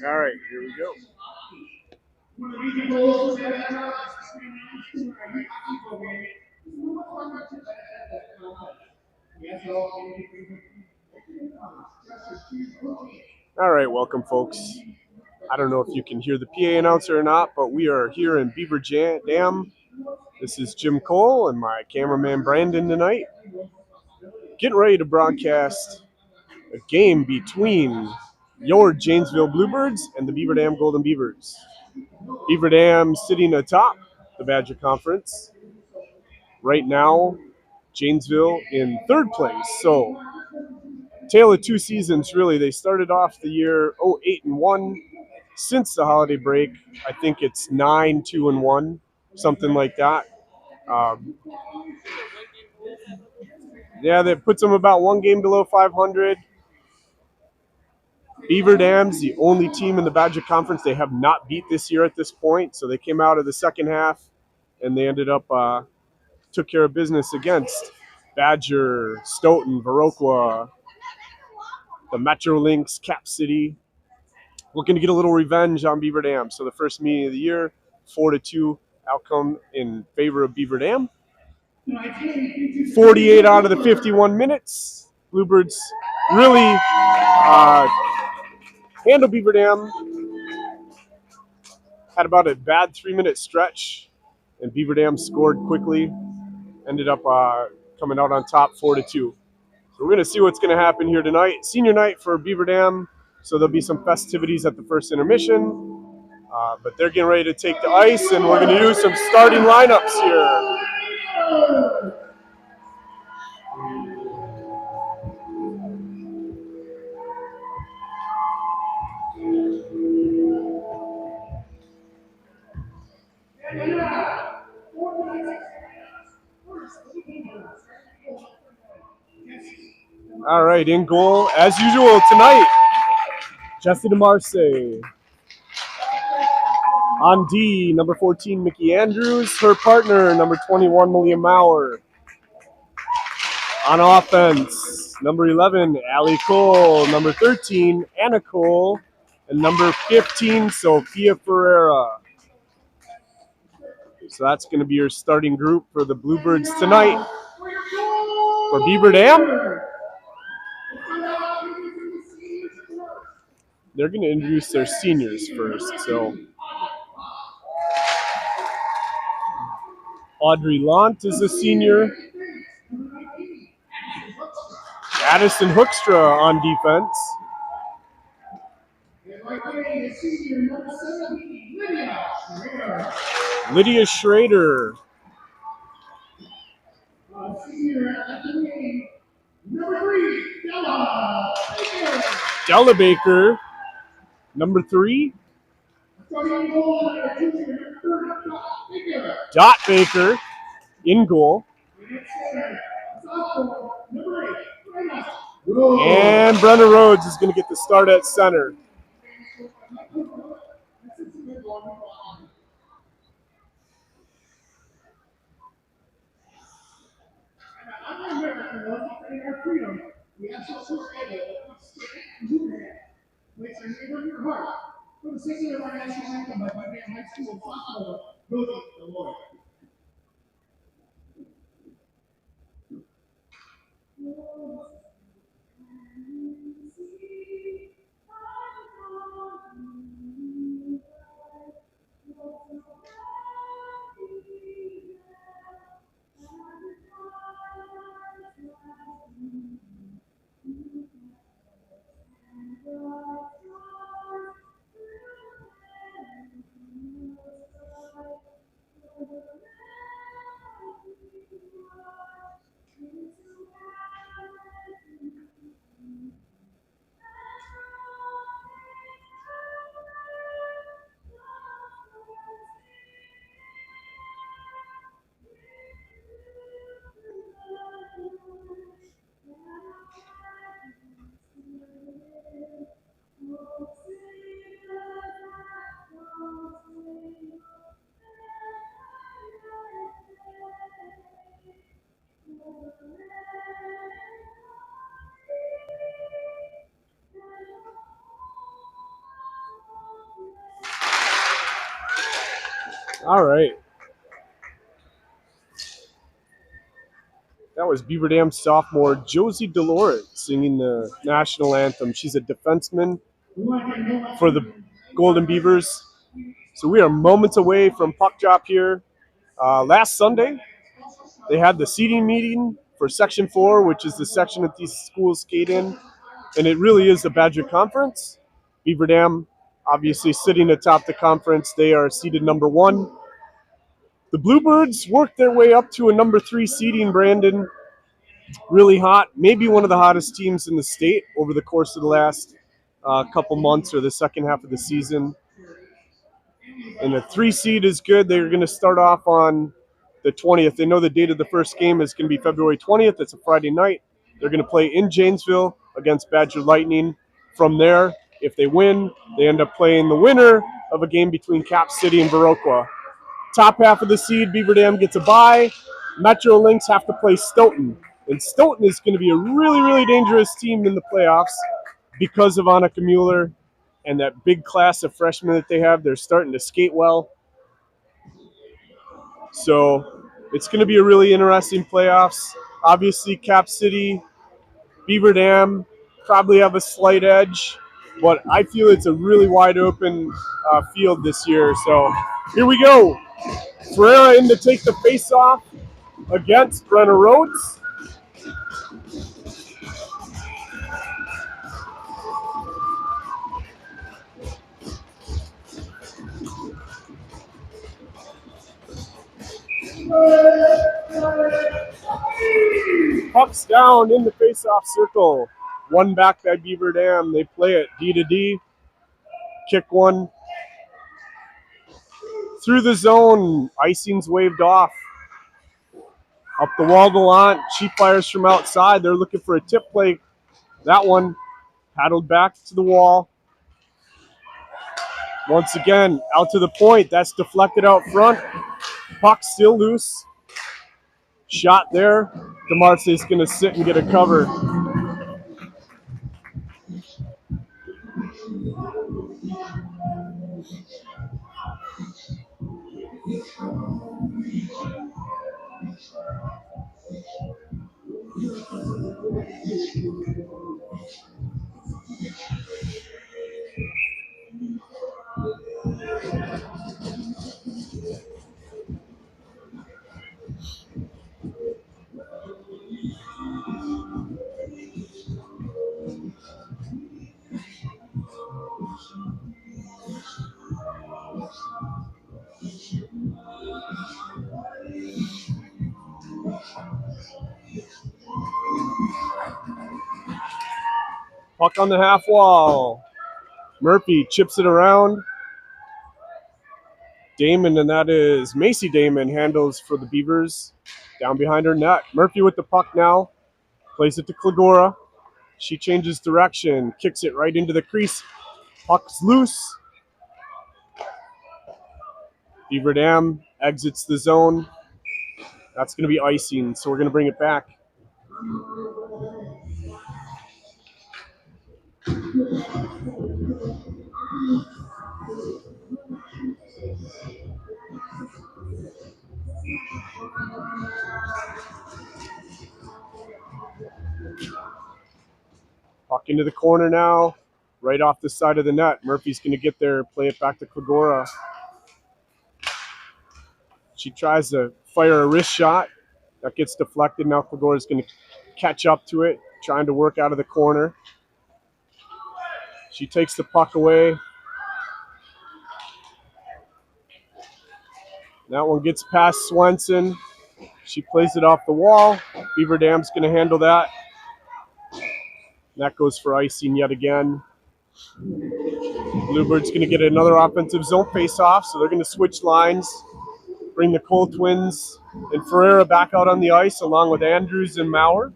All right, here we go. All right, welcome, folks. I don't know if you can hear the PA announcer or not, but we are here in Beaver Dam. This is Jim Cole and my cameraman Brandon tonight. Getting ready to broadcast a game between your Janesville Bluebirds and the Beaver Dam Golden Beavers. Beaver Dam sitting atop the Badger Conference. Right now, Janesville in third place. So, tale of two seasons, really. They started off the year 8-1. Since the holiday break, I think it's 9-2-1, something like that. Um, yeah, that puts them about one game below 500. Beaver Dam's the only team in the Badger Conference they have not beat this year at this point. So they came out of the second half and they ended up took care of business against Badger, Stoughton, Viroqua, the Metro Lynx, Cap City. Looking to get a little revenge on Beaver Dam. So the first meeting of the year, 4-2 outcome in favor of Beaver Dam. 48 out of the 51 minutes. Bluebirds really handled Beaver Dam. Had about a bad 3-minute stretch, and Beaver Dam scored quickly. Ended up coming out on top 4-2. So we're going to see what's going to happen here tonight. Senior night for Beaver Dam, so there'll be some festivities at the first intermission. But they're getting ready to take the ice, and we're going to do some starting lineups here. All right, in goal, as usual tonight, Jesse DeMarce. On D, number 14, Mickey Andrews. Her partner, number 21, Malia Maurer. On offense, number 11, Allie Cole. Number 13, Anna Cole. And number 15, Sophia Ferreira. So that's going to be your starting group for the Bluebirds tonight. For Beaver Dam, they're going to introduce their seniors first. So Audrey Lant is a senior. Addison Hoekstra on defense. Lydia Schrader. Della Baker. Number 3. Dot Baker in goal. And Brenna Rhodes is going to get the start at center. All right. That was Beaver Dam sophomore Josie Delort singing the national anthem. She's a defenseman for the Golden Beavers. So we are moments away from puck drop here. Last Sunday, they had the seating meeting for Section 4, which is the section that these schools skate in. And it really is a Badger Conference. Beaver Dam, obviously sitting atop the conference. They are seeded number 1. The Bluebirds worked their way up to a number 3 seeding, Brandon. Really hot, maybe one of the hottest teams in the state over the course of the last couple months or the second half of the season. And the 3 seed is good. They're going to start off on the 20th. They know the date of the first game is going to be February 20th. It's a Friday night. They're going to play in Janesville against Badger Lightning. From there, if they win, they end up playing the winner of a game between Cap City and Viroqua. Top half of the seed, Beaver Dam gets a bye. Metro Lynx have to play Stoughton. And Stoughton is going to be a really, really dangerous team in the playoffs because of Annika Mueller and that big class of freshmen that they have. They're starting to skate well. So it's going to be a really interesting playoffs. Obviously, Cap City, Beaver Dam probably have a slight edge, but I feel it's a really wide open field this year. So here we go. Ferreira in to take the face-off against Brenner Rhodes. Puck's down in the face-off circle. One back by Beaver Dam. They play it D to D. Kick one. Through the zone. Icing's waved off. Up the wall, Gallant. Cheap fires from outside. They're looking for a tip play. That one paddled back to the wall. Once again, out to the point. That's deflected out front. Puck still loose. Shot there. DeMarce is going to sit and get a cover. Puck on the half wall. Murphy chips it around. Damon, and that is Macy Damon, handles for the Beavers. Down behind her net. Murphy with the puck now. Plays it to Klagora. She changes direction. Kicks it right into the crease. Puck's loose. Beaver Dam exits the zone. That's going to be icing, so we're going to bring it back. Puck into the corner now, right off the side of the net. Murphy's going to get there, play it back to Klagora. She tries to fire a wrist shot. That gets deflected. Now Klagora's going to catch up to it, trying to work out of the corner. She takes the puck away. That one gets past Swenson. She plays it off the wall. Beaver Dam's going to handle that. That goes for icing yet again. Bluebirds going to get another offensive zone face-off, so they're going to switch lines, bring the Cole twins and Ferreira back out on the ice along with Andrews and Maurer.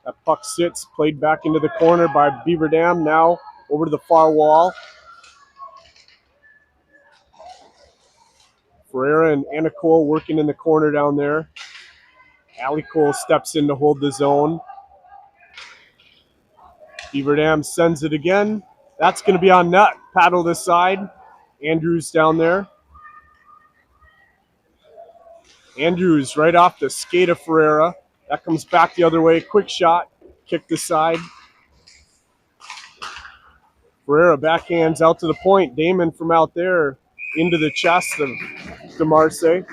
That puck sits, played back into the corner by Beaver Dam, now over to the far wall. Ferreira and Anna Cole working in the corner down there. Allie Cole steps in to hold the zone. Beaver Dam sends it again. That's going to be on net. Paddle this side. Andrews down there. Andrews right off the skate of Ferreira. That comes back the other way. Quick shot. Kick the side. Ferreira backhands out to the point. Damon from out there into the chest of DeMarce.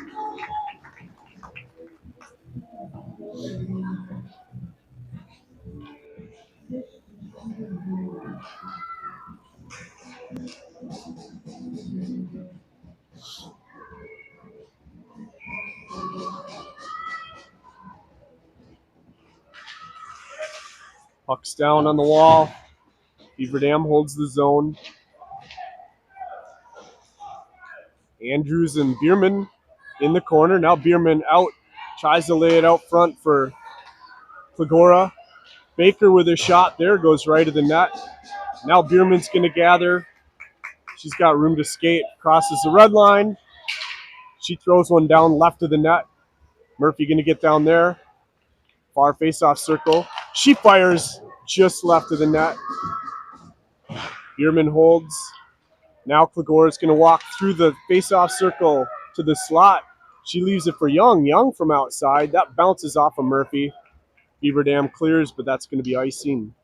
Puck's down on the wall. Beaver Dam holds the zone. Andrews and Bierman in the corner. Now Bierman out. Tries to lay it out front for Klagora. Baker with a shot there. Goes right of the net. Now Bierman's going to gather. She's got room to skate. Crosses the red line. She throws one down left of the net. Murphy going to get down there. Far face-off circle. She fires just left of the net. Bierman holds. Now Klagora's going to walk through the face-off circle to the slot. She leaves it for Young. Young from outside. That bounces off of Murphy. Beaver Dam clears, but that's going to be icing.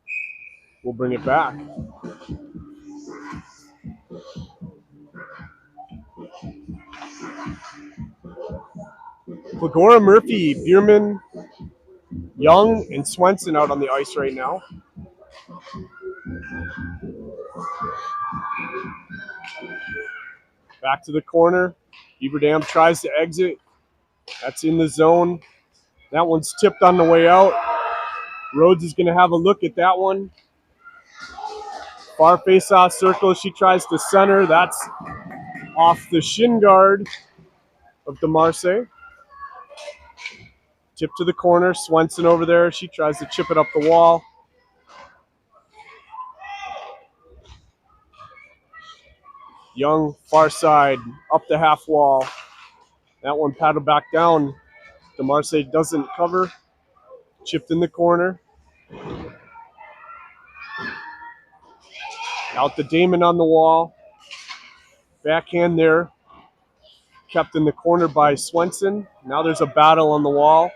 We'll bring it back. Klagora, Murphy, Bierman, Young, and Swenson out on the ice right now. Back to the corner. Beaver Dam tries to exit. That's in the zone. That one's tipped on the way out. Rhodes is going to have a look at that one. Far face-off circle. She tries to center. That's off the shin guard of DeMarce. Tip to the corner. Swenson over there. She tries to chip it up the wall. Young, far side, up the half wall. That one paddled back down. DeMarce doesn't cover. Chipped in the corner. Out to Damon on the wall. Backhand there. Kept in the corner by Swenson. Now there's a battle on the wall.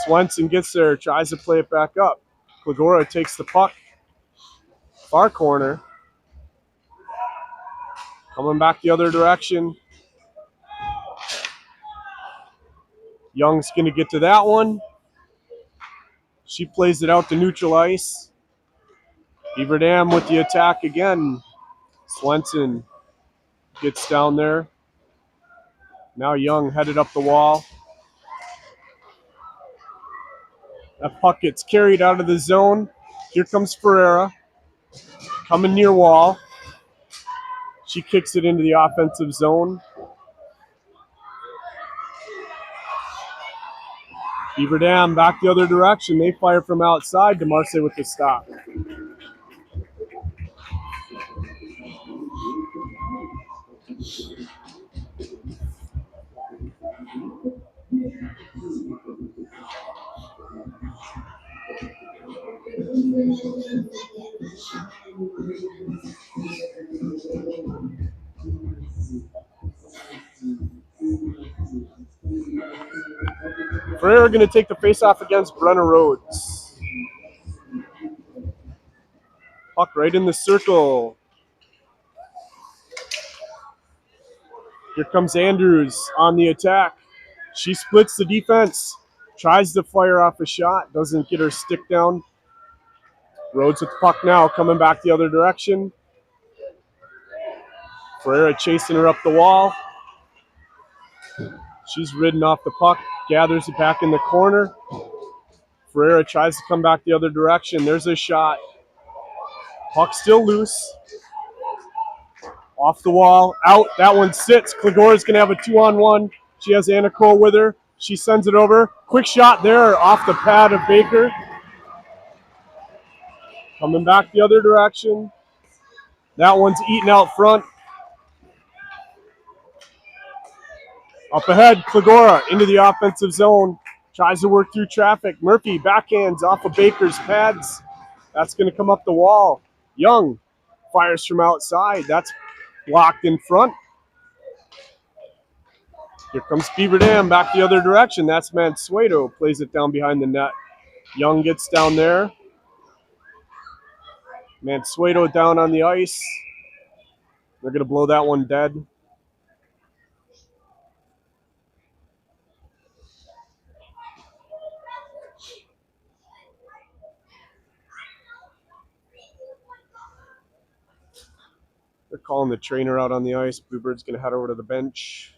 Swenson gets there, tries to play it back up. Klagora takes the puck. Far corner. Coming back the other direction. Young's going to get to that one. She plays it out to neutral ice. Beaver Dam with the attack again. Swenson gets down there. Now Young headed up the wall. That puck gets carried out of the zone. Here comes Ferreira. Coming near wall. She kicks it into the offensive zone. Beaver Dam back the other direction. They fire from outside. DeMarce with the stop. Ferreira going to take the face-off against Brenna Rhodes. Puck right in the circle. Here comes Andrews on the attack. She splits the defense. Tries to fire off a shot. Doesn't get her stick down. Rhodes with the puck now. Coming back the other direction. Ferreira chasing her up the wall. She's ridden off the puck. Gathers it back in the corner. Ferreira tries to come back the other direction. There's a shot. Puck still loose. Off the wall. Out. That one sits. Klagora's going to have a 2-on-1. She has Anna Cole with her. She sends it over. Quick shot there off the pad of Baker. Coming back the other direction. That one's eaten out front. Up ahead, Klagora into the offensive zone. Tries to work through traffic. Murphy backhands off of Baker's pads. That's going to come up the wall. Young fires from outside. That's blocked in front. Here comes Beaver Dam back the other direction. That's Mansueto. Plays it down behind the net. Young gets down there. Mansueto down on the ice. They're going to blow that one dead. They're calling the trainer out on the ice. Bluebird's going to head over to the bench.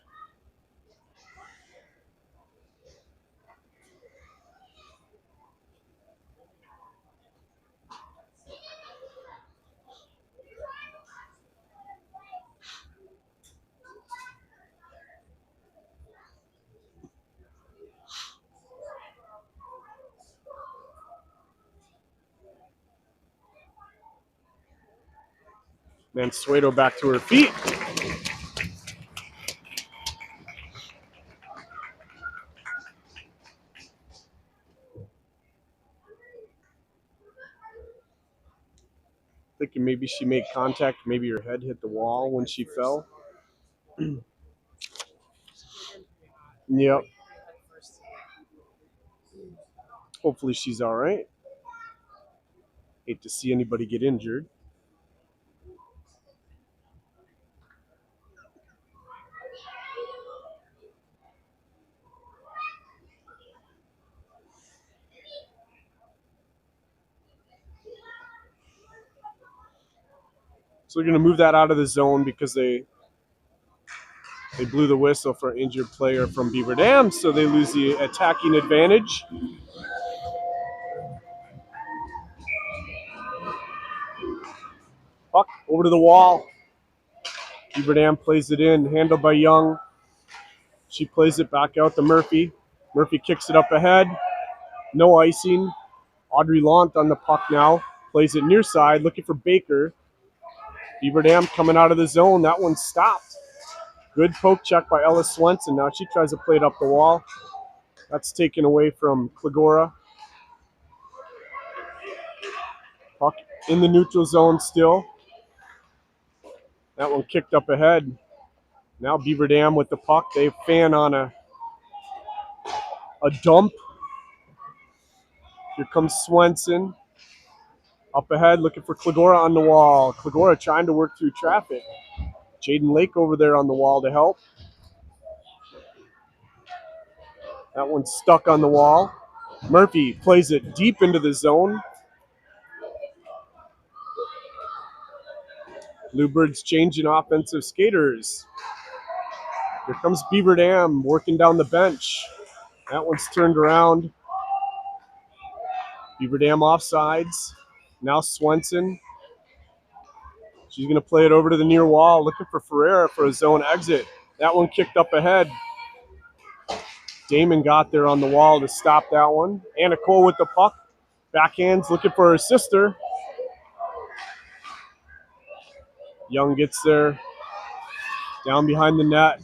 Mansueto back to her feet. Thinking maybe she made contact. Maybe her head hit the wall when she fell. Yep. Hopefully she's all right. Hate to see anybody get injured. So they're going to move that out of the zone because they blew the whistle for an injured player from Beaver Dam, so they lose the attacking advantage. Puck over to the wall. Beaver Dam plays it in, handled by Young. She plays it back out to Murphy. Murphy kicks it up ahead. No icing. Audrey Lant on the puck now. Plays it near side, looking for Baker. Beaver Dam coming out of the zone. That one stopped. Good poke check by Ella Swenson. Now she tries to play it up the wall. That's taken away from Kligora. Puck in the neutral zone still. That one kicked up ahead. Now Beaver Dam with the puck. They fan on a dump. Here comes Swenson. Up ahead, looking for Kligora on the wall. Kligora trying to work through traffic. Jaden Lake over there on the wall to help. That one's stuck on the wall. Murphy plays it deep into the zone. Bluebirds changing offensive skaters. Here comes Beaver Dam working down the bench. That one's turned around. Beaver Dam offsides. Now Swenson. She's going to play it over to the near wall, looking for Ferreira for a zone exit. That one kicked up ahead. Damon got there on the wall to stop that one. Anna Cole with the puck. Backhands looking for her sister. Young gets there. Down behind the net.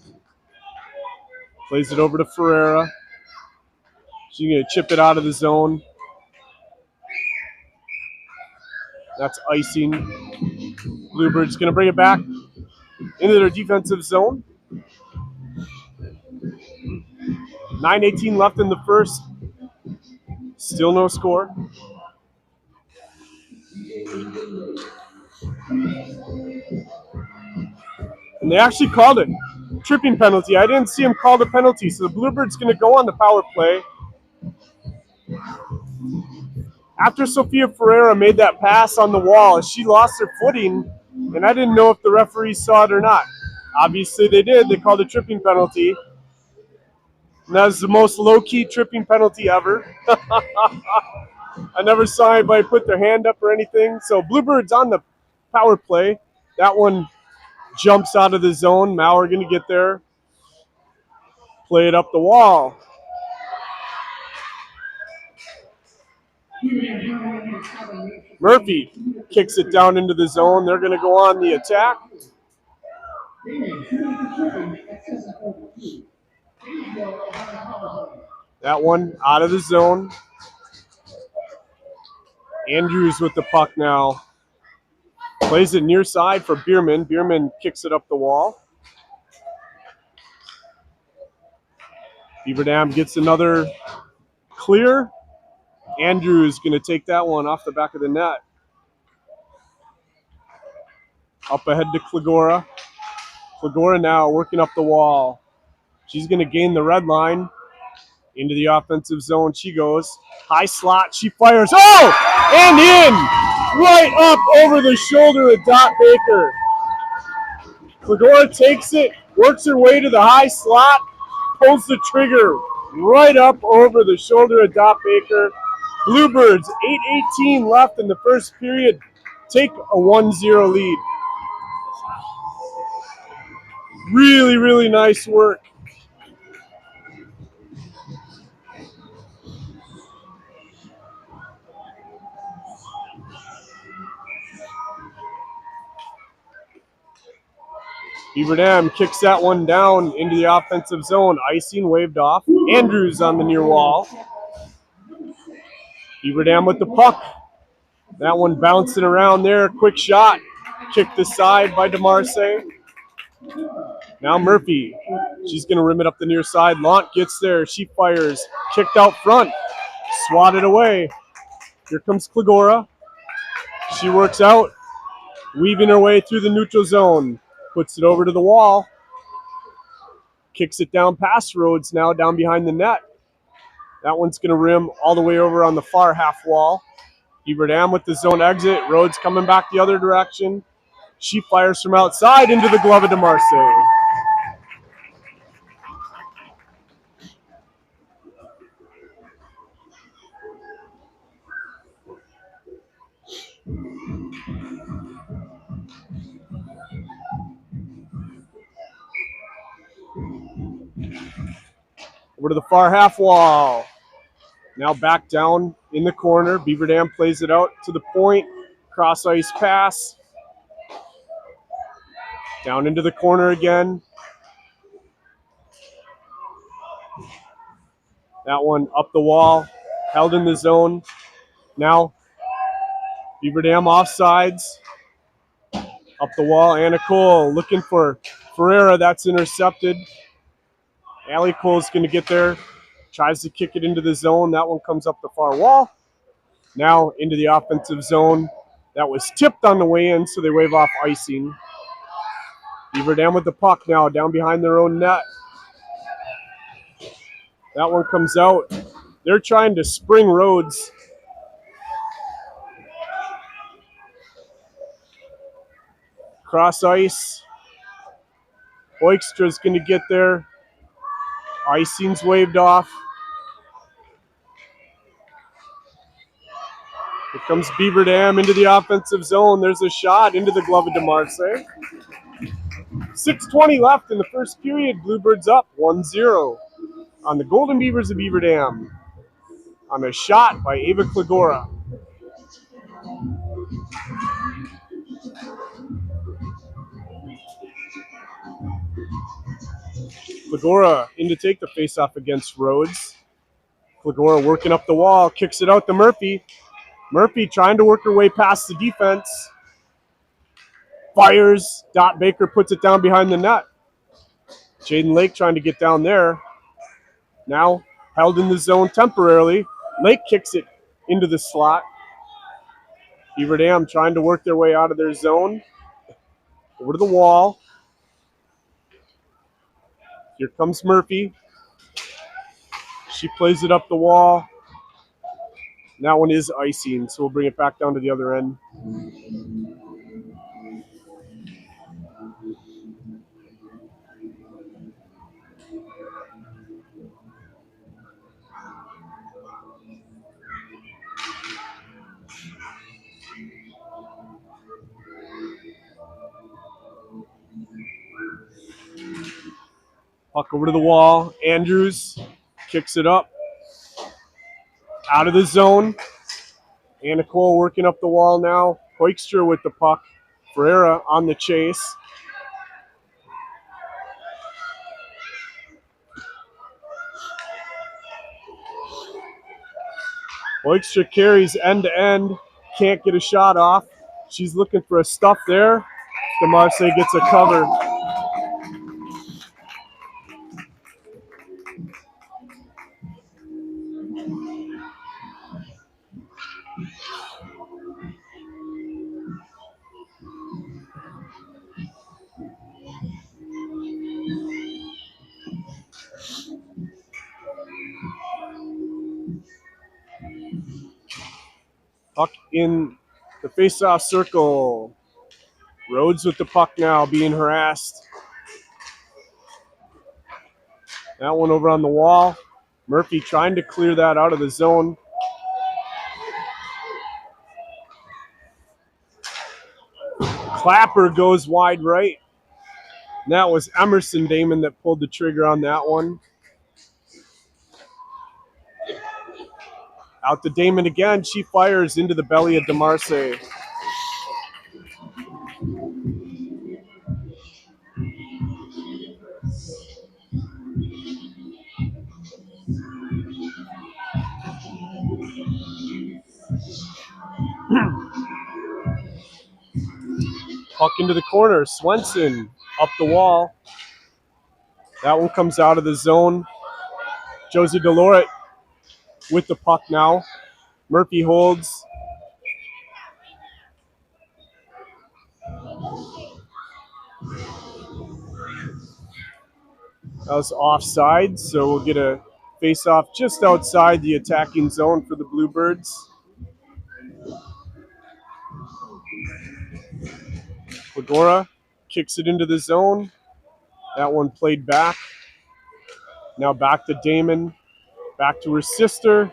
Plays it over to Ferreira. She's going to chip it out of the zone. That's icing. Bluebirds going to bring it back into their defensive zone. 9:18 left in the first. Still no score. And they actually called it. Tripping penalty. I didn't see him call the penalty, so the Bluebirds going to go on the power play. After Sofia Ferreira made that pass on the wall, she lost her footing, and I didn't know if the referees saw it or not. Obviously they did. They called a tripping penalty. And that was the most low-key tripping penalty ever. I never saw anybody put their hand up or anything. So Bluebirds on the power play. That one jumps out of the zone. Maurer going to get there. Play it up the wall. Murphy kicks it down into the zone. They're going to go on the attack. That one out of the zone. Andrews with the puck now. Plays it near side for Bierman. Bierman kicks it up the wall. Beaver Dam gets another clear. Andrews going to take that one off the back of the net. Up ahead to Klagora. Klagora now working up the wall. She's going to gain the red line. Into the offensive zone she goes. High slot, she fires. Oh! And in! Right up over the shoulder of Dot Baker. Klagora takes it, works her way to the high slot, pulls the trigger right up over the shoulder of Dot Baker. Bluebirds, 8:18 left in the first period, take a 1-0 lead. Really, really nice work. Beaver Dam kicks that one down into the offensive zone. Icing waved off. Andrews on the near wall. Beaver Dam with the puck. That one bouncing around there. Quick shot. Kicked aside by DeMarce. Now Murphy. She's going to rim it up the near side. Lant gets there. She fires. Kicked out front. Swatted away. Here comes Klagora. She works out. Weaving her way through the neutral zone. Puts it over to the wall. Kicks it down past Rhodes now down behind the net. That one's going to rim all the way over on the far half wall. Beaver Dam with the zone exit. Rhodes coming back the other direction. She fires from outside into the glove of DeMarce. Over to the far half wall. Now back down in the corner. Beaver Dam plays it out to the point. Cross ice pass. Down into the corner again. That one up the wall. Held in the zone. Now Beaver Dam offsides. Up the wall. Anna Cole looking for Ferreira. That's intercepted. Allie Cole's going to get there. Tries to kick it into the zone. That one comes up the far wall. Now into the offensive zone. That was tipped on the way in, so they wave off icing. Beaver Dam with the puck now, down behind their own net. That one comes out. They're trying to spring Rhodes. Cross ice. Oikstra's going to get there. Icing's waved off. Here comes Beaver Dam into the offensive zone. There's a shot into the glove of DeMarce. 6:20 left in the first period. Bluebirds up 1-0 on the Golden Beavers of Beaver Dam on a shot by Ava Klagora. Klagora in to take the faceoff against Rhodes. Klagora working up the wall, kicks it out to Murphy. Murphy trying to work her way past the defense. Fires. Dot Baker puts it down behind the net. Jaden Lake trying to get down there. Now held in the zone temporarily. Lake kicks it into the slot. Beaver Dam trying to work their way out of their zone. Over to the wall. Here comes Murphy. She plays it up the wall. And that one is icing, so we'll bring it back down to the other end. Puck over to the wall. Andrews kicks it up. Out of the zone. Anna Cole working up the wall now. Hoekstra with the puck. Ferreira on the chase. Oikstra carries end to end. Can't get a shot off. She's looking for a stuff there. DeMarce gets a cover. Puck in the face-off circle. Rhodes with the puck now, being harassed. That one over on the wall. Murphy trying to clear that out of the zone. Clapper goes wide right. And that was Emerson Damon that pulled the trigger on that one. Out to Damon again. She fires into the belly of DeMarce. Puck into the corner. Swenson up the wall. That one comes out of the zone. Josie Deloret with the puck now. Murphy holds. That was offside, so we'll get a face-off just outside the attacking zone for the Bluebirds. Fligora kicks it into the zone. That one played back. Now back to Damon. Back to her sister.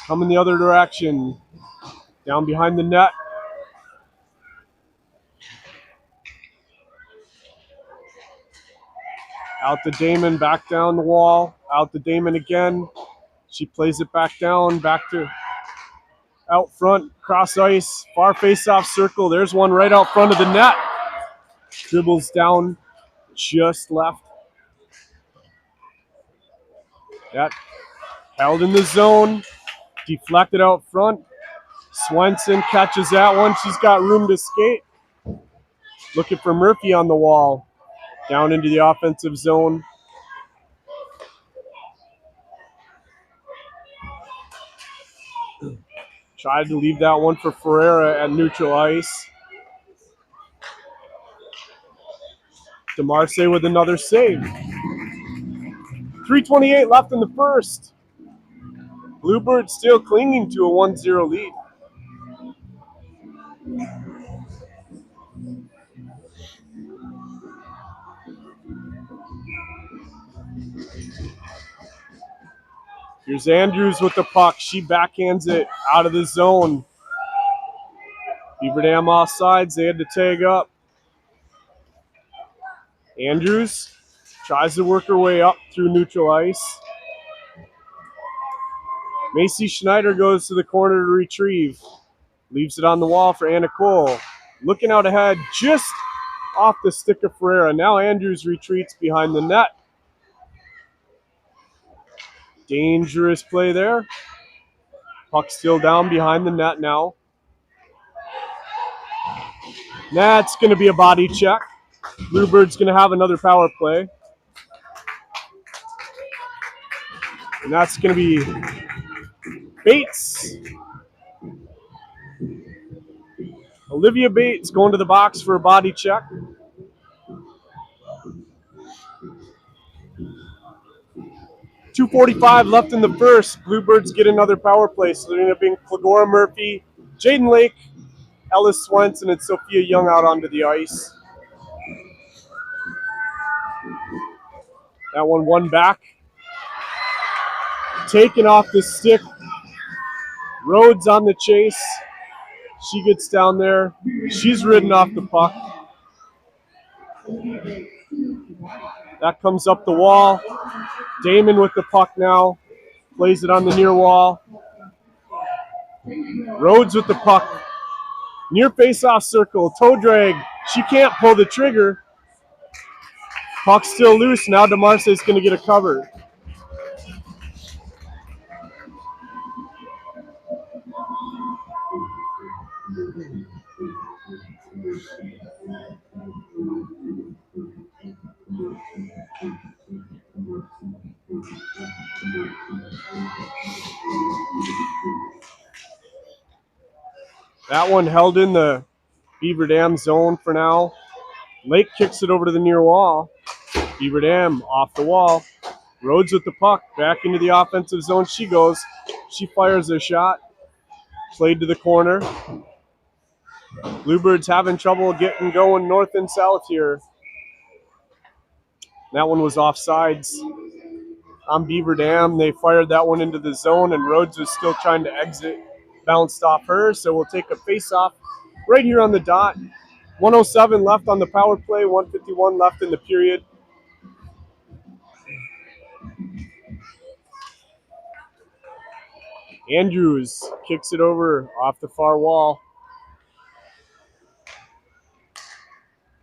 Coming the other direction. Down behind the net. Out to Damon, back down the wall. Out to Damon again. She plays it back down, back to out front, cross ice, far face-off circle. There's one right out front of the net. Dribbles down, just left. That held in the zone, deflected out front. Swenson catches that one. She's got room to skate. Looking for Murphy on the wall. Down into the offensive zone. Tried to leave that one for Ferreira at neutral ice. DeMarce with another save. 3:28 left in the first. Bluebirds still clinging to a 1-0 lead. Here's Andrews with the puck. She backhands it out of the zone. Beaver Dam offsides. They had to tag up. Andrews tries to work her way up through neutral ice. Macy Schneider goes to the corner to retrieve. Leaves it on the wall for Anna Cole. Looking out ahead, just off the stick of Ferreira. Now Andrews retreats behind the net. Dangerous play there. Puck still down behind the net now. That's going to be a body check. Bluebird's going to have another power play. And that's going to be Bates. Olivia Bates going to the box for a body check. .245 left in the first. Bluebirds get another power play, so they're going to bring Fligora Murphy, Jaden Lake, Ellis Swenson, and Sophia Young out onto the ice. That one back. Taken off the stick. Rhodes on the chase. She gets down there. She's ridden off the puck. That comes up the wall. Damon with the puck now. Plays it on the near wall. Rhodes with the puck. Near face-off circle. Toe drag. She can't pull the trigger. Puck's still loose. Now DeMarce is going to get a cover. That one held in the Beaver Dam zone for now. Lake kicks it over to the near wall. Beaver Dam off the wall. Rhodes with the puck. Back into the offensive zone she goes. She fires a shot. Played to the corner. Bluebirds having trouble getting going north and south here. That one was offsides on Beaver Dam. They fired that one into the zone, and Rhodes was still trying to exit. Bounced off her, so we'll take a face-off right here on the dot. 107 left on the power play, 151 left in the period. Andrews kicks it over off the far wall.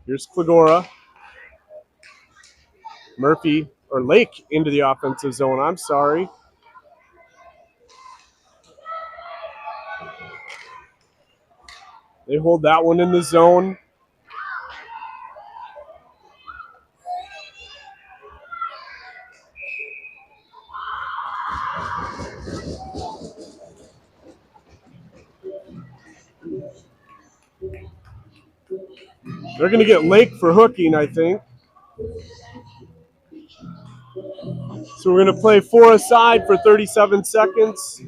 Here's Klagora. Murphy, or Lake, into the offensive zone. I'm sorry. They hold that one in the zone. They're going to get Lake for hooking, I think. So we're going to play 4 aside for 37 seconds.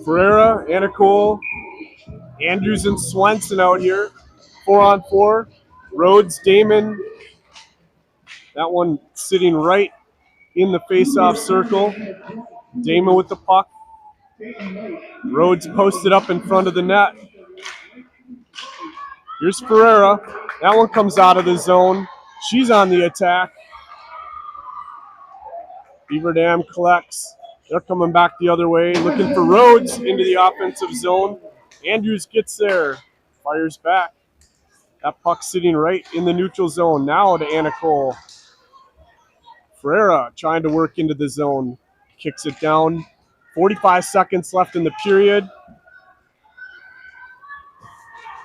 Ferreira, Anacole, Andrews, and Swenson out here. 4-on-4. Rhodes, Damon. That one sitting right in the face-off circle. Damon with the puck. Rhodes posted up in front of the net. Here's Ferreira. That one comes out of the zone. She's on the attack. Beaver Dam collects. They're coming back the other way, looking for Rhodes into the offensive zone. Andrews gets there, fires back. That puck sitting right in the neutral zone. Now to Anacole. Ferreira trying to work into the zone. Kicks it down. 45 seconds left in the period.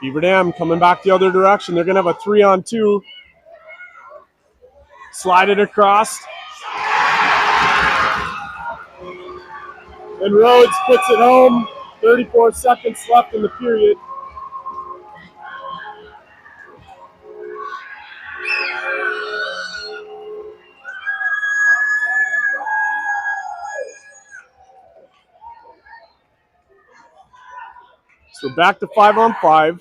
Beaver Dam coming back the other direction. They're going to have a 3-on-2. Slide it across. And Rhodes puts it home. 34 seconds left in the period. So back to 5-on-5.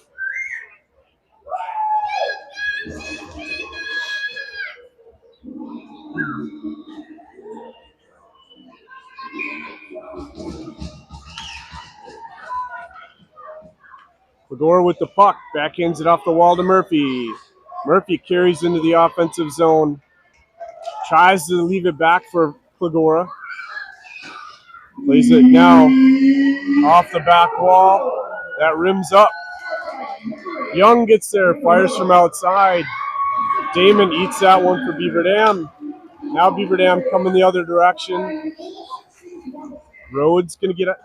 Fedor with the puck. Backhands it off the wall to Murphy. Murphy carries into the offensive zone. Tries to leave it back for Klagora. Plays it now off the back wall. That rims up. Young gets there, fires from outside. Damon eats that one for Beaver Dam. Now Beaver Dam coming the other direction. Rhodes going to get it.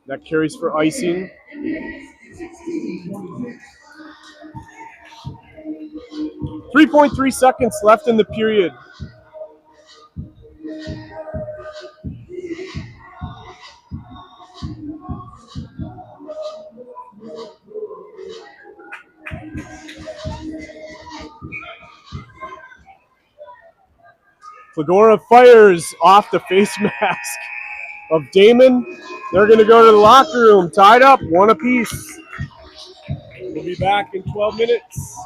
That carries for icing. .3 seconds left in the period. Klagora fires off the face mask of Damon. They're going to go to the locker room, tied up, 1 apiece. We'll be back in 12 minutes.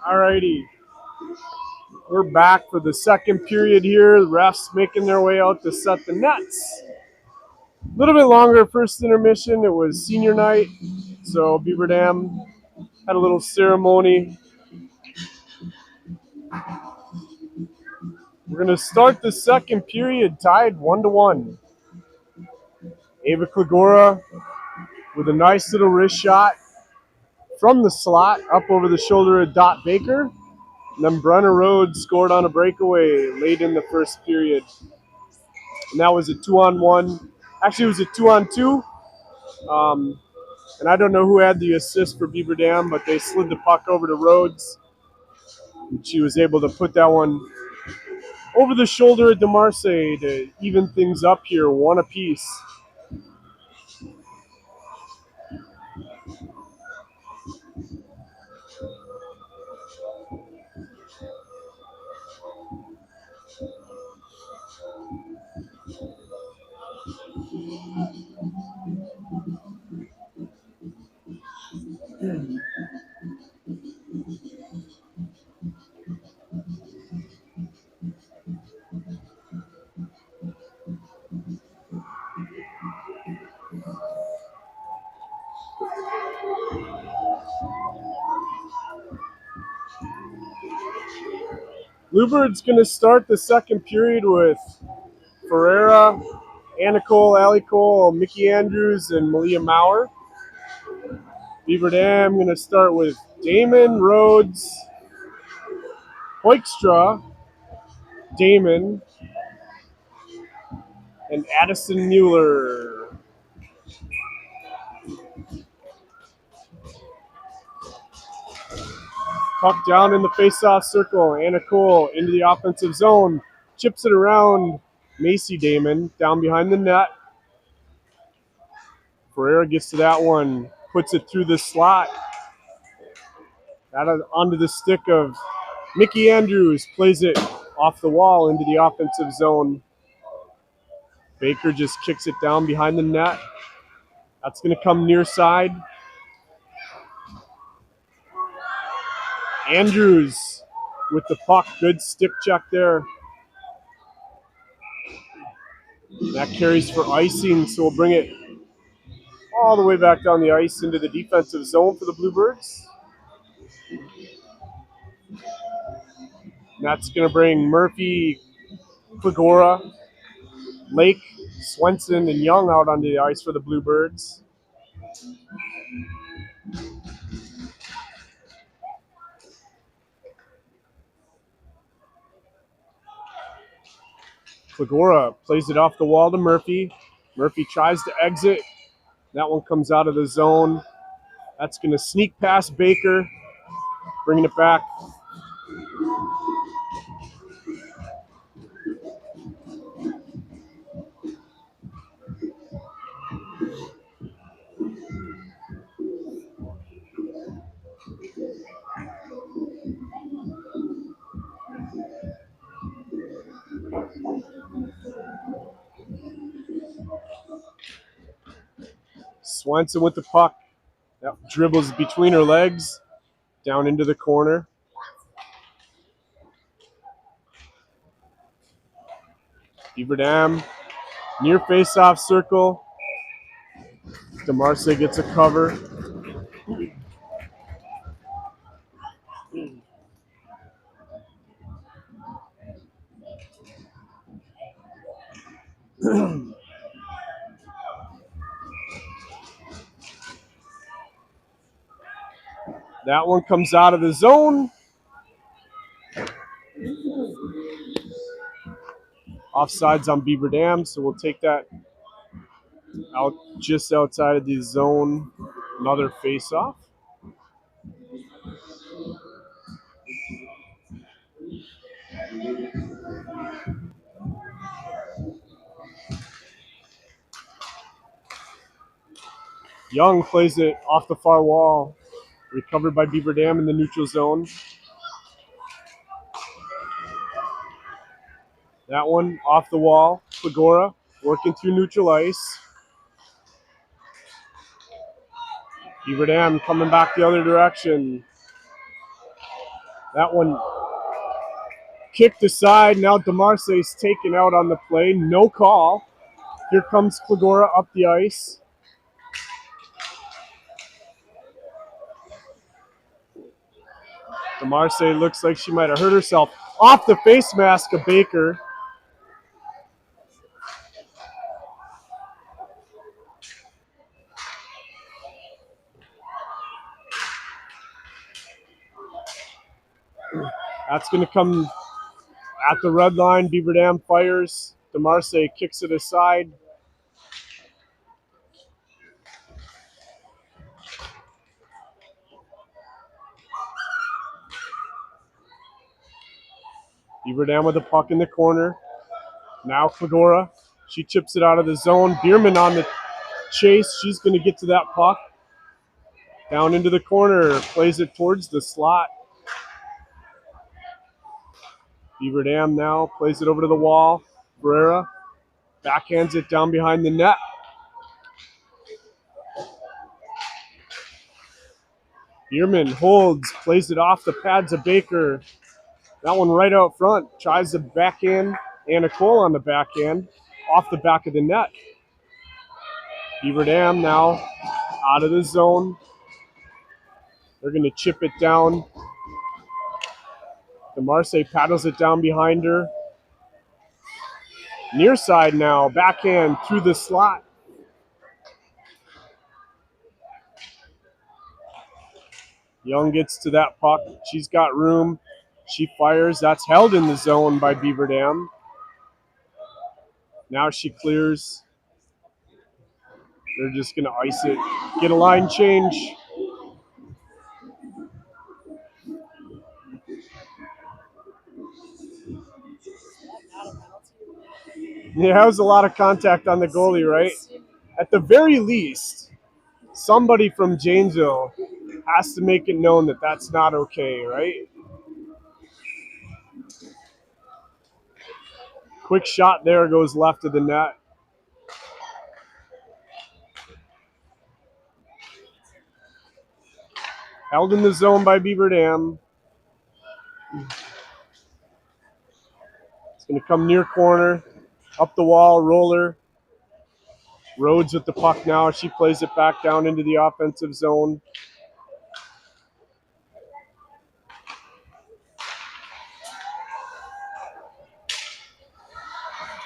Alrighty, we're back for the second period here. The refs making their way out to set the nets. A little bit longer first intermission. It was senior night, so Beaver Dam had a little ceremony. We're going to start the second period tied 1-1. Ava Klagora with a nice little wrist shot from the slot up over the shoulder of Dot Baker. And then Brenna Rhodes scored on a breakaway late in the first period. And that was a 2-on-1. Actually, it was a 2-on-2. And I don't know who had the assist for Beaver Dam, but they slid the puck over to Rhodes. She was able to put that one over the shoulder of DeMarce to even things up here, one apiece. Bluebirds going to start the second period with Ferreira, Anna Cole, Allie Cole, Mickey Andrews, and Malia Maurer. Beaver Dam going to start with Damon, Rhodes, Hoekstra, Damon, and Addison Mueller. Puck down in the face-off circle. Anna Cole into the offensive zone. Chips it around Macy Damon down behind the net. Ferreira gets to that one. Puts it through the slot. That onto the stick of Mickey Andrews. Plays it off the wall into the offensive zone. Baker just kicks it down behind the net. That's going to come near side. Andrews with the puck. Good stick check there. That carries for icing, so we'll bring it all the way back down the ice into the defensive zone for the Bluebirds. And that's going to bring Murphy, Klagora, Lake, Swenson, and Young out onto the ice for the Bluebirds. Klagora plays it off the wall to Murphy. Murphy tries to exit. That one comes out of the zone. That's going to sneak past Baker, bringing it back. Swenson with the puck. That dribbles between her legs down into the corner. Beaver Dam near face-off circle. DeMarce gets a cover. That one comes out of the zone. Offsides on Beaver Dam, so we'll take that out just outside of the zone. Another face-off. Young plays it off the far wall. Recovered by Beaver Dam in the neutral zone. That one off the wall. Klagora working through neutral ice. Beaver Dam coming back the other direction. That one kicked aside. Now DeMarce's taken out on the play. No call. Here comes Klagora up the ice. DeMarce looks like she might have hurt herself. Off the face mask of Baker. That's going to come at the red line. Beaver Dam fires. DeMarce kicks it aside. Beaver Dam with the puck in the corner. Now Klagora. She chips it out of the zone. Bierman on the chase. She's going to get to that puck. Down into the corner. Plays it towards the slot. Beaver Dam now plays it over to the wall. Ferreira backhands it down behind the net. Bierman holds, plays it off the pads of Baker. That one right out front. Tries the backhand. Anna Cole on the backhand. Off the back of the net. Beaver Dam now out of the zone. They're going to chip it down. DeMarce paddles it down behind her. Near side now. Backhand through the slot. Young gets to that puck. She's got room. She fires. That's held in the zone by Beaver Dam. Now she clears. They're just going to ice it. Get a line change. Yeah, that was a lot of contact on the goalie, right? At the very least, somebody from Janesville has to make it known that that's not okay, right? Quick shot there, goes left of the net. Held in the zone by Beaver Dam. It's going to come near corner, up the wall, roller. Rhodes with the puck now. She plays it back down into the offensive zone.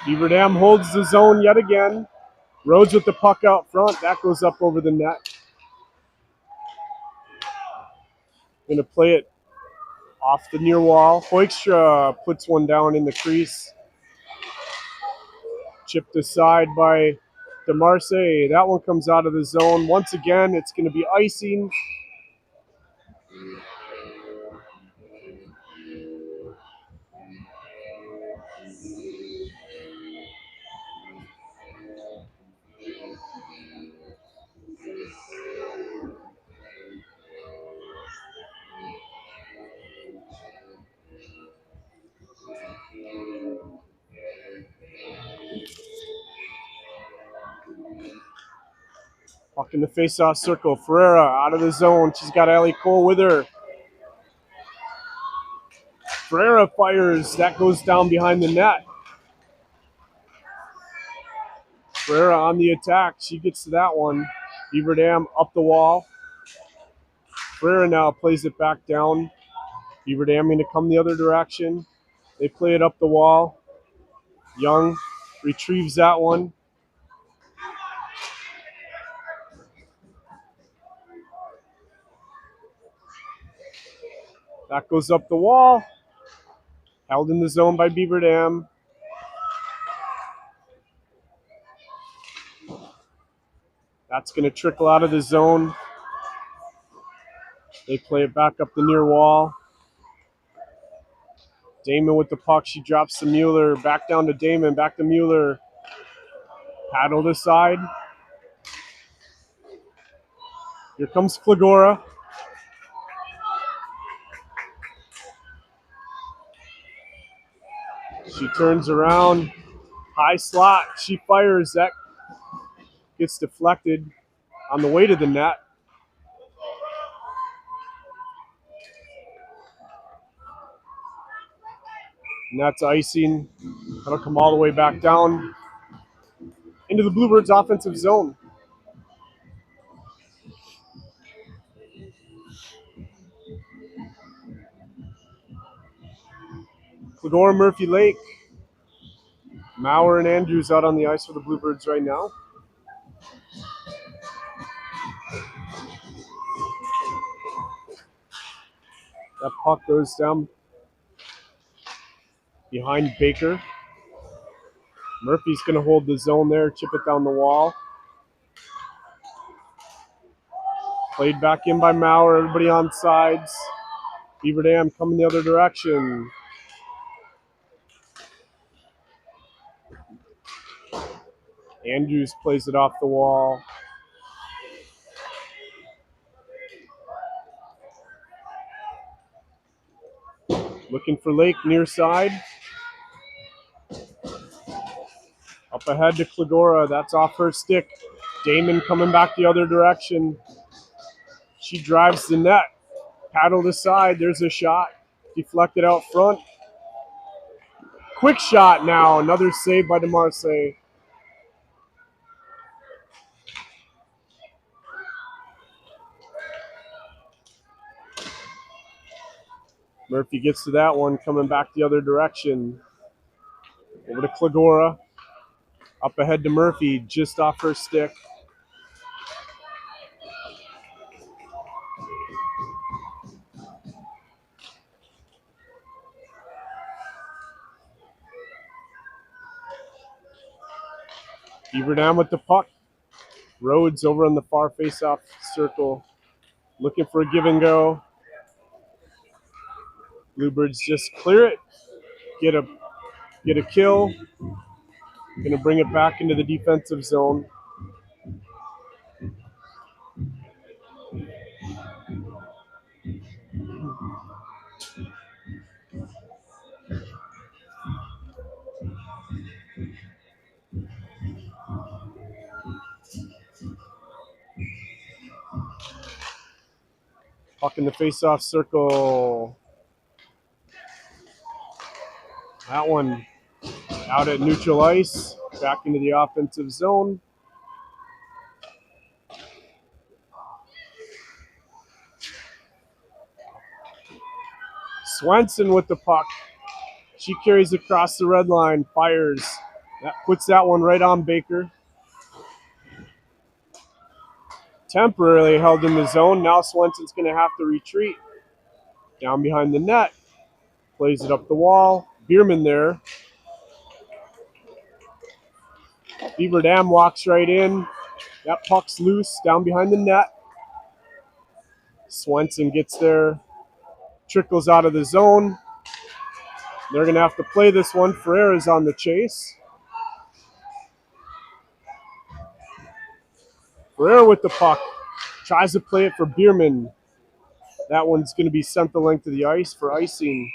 Beaver Dam holds the zone yet again. Rhodes with the puck out front. That goes up over the net. Going to play it off the near wall. Hoekstra puts one down in the crease. Chipped aside by DeMarce. That one comes out of the zone. Once again, it's going to be icing. Puck in the face-off circle. Ferreira out of the zone. She's got Allie Cole with her. Ferreira fires. That goes down behind the net. Ferreira on the attack. She gets to that one. Beaver Dam up the wall. Ferreira now plays it back down. Beaver Dam going to come the other direction. They play it up the wall. Young retrieves that one. That goes up the wall. Held in the zone by Beaver Dam. That's going to trickle out of the zone. They play it back up the near wall. Damon with the puck. She drops to Mueller. Back down to Damon. Back to Mueller. Paddled aside. Here comes Klagora. She turns around. High slot. She fires. That gets deflected on the way to the net. And that's icing. That'll come all the way back down into the Bluebirds offensive zone. Clegora, Murphy Lake. Maurer and Andrews out on the ice for the Bluebirds right now. That puck goes down behind Baker. Murphy's going to hold the zone there, chip it down the wall. Played back in by Maurer, everybody on sides. Beaver Dam coming the other direction. Andrews plays it off the wall. Looking for Lake near side. Up ahead to Clegora. That's off her stick. Damon coming back the other direction. She drives the net. Paddled aside. There's a shot. Deflected out front. Quick shot now. Another save by DeMarce. Murphy gets to that one, coming back the other direction. Over to Clegora. Up ahead to Murphy, just off her stick. Beaver Dam with the puck. Rhodes over on the far face-off circle. Looking for a give and go. Bluebirds just clear it. Get a kill. Gonna bring it back into the defensive zone. Puck in the face-off circle. That one out at neutral ice. Back into the offensive zone. Swenson with the puck. She carries across the red line, fires. That puts that one right on Baker. Temporarily held in the zone. Now Swenson's going to have to retreat. Down behind the net. Plays it up the wall. Bierman there. Beaver Dam walks right in. That puck's loose down behind the net. Swenson gets there. Trickles out of the zone. They're going to have to play this one. Ferreira's on the chase. Ferreira with the puck. Tries to play it for Bierman. That one's going to be sent the length of the ice for icing.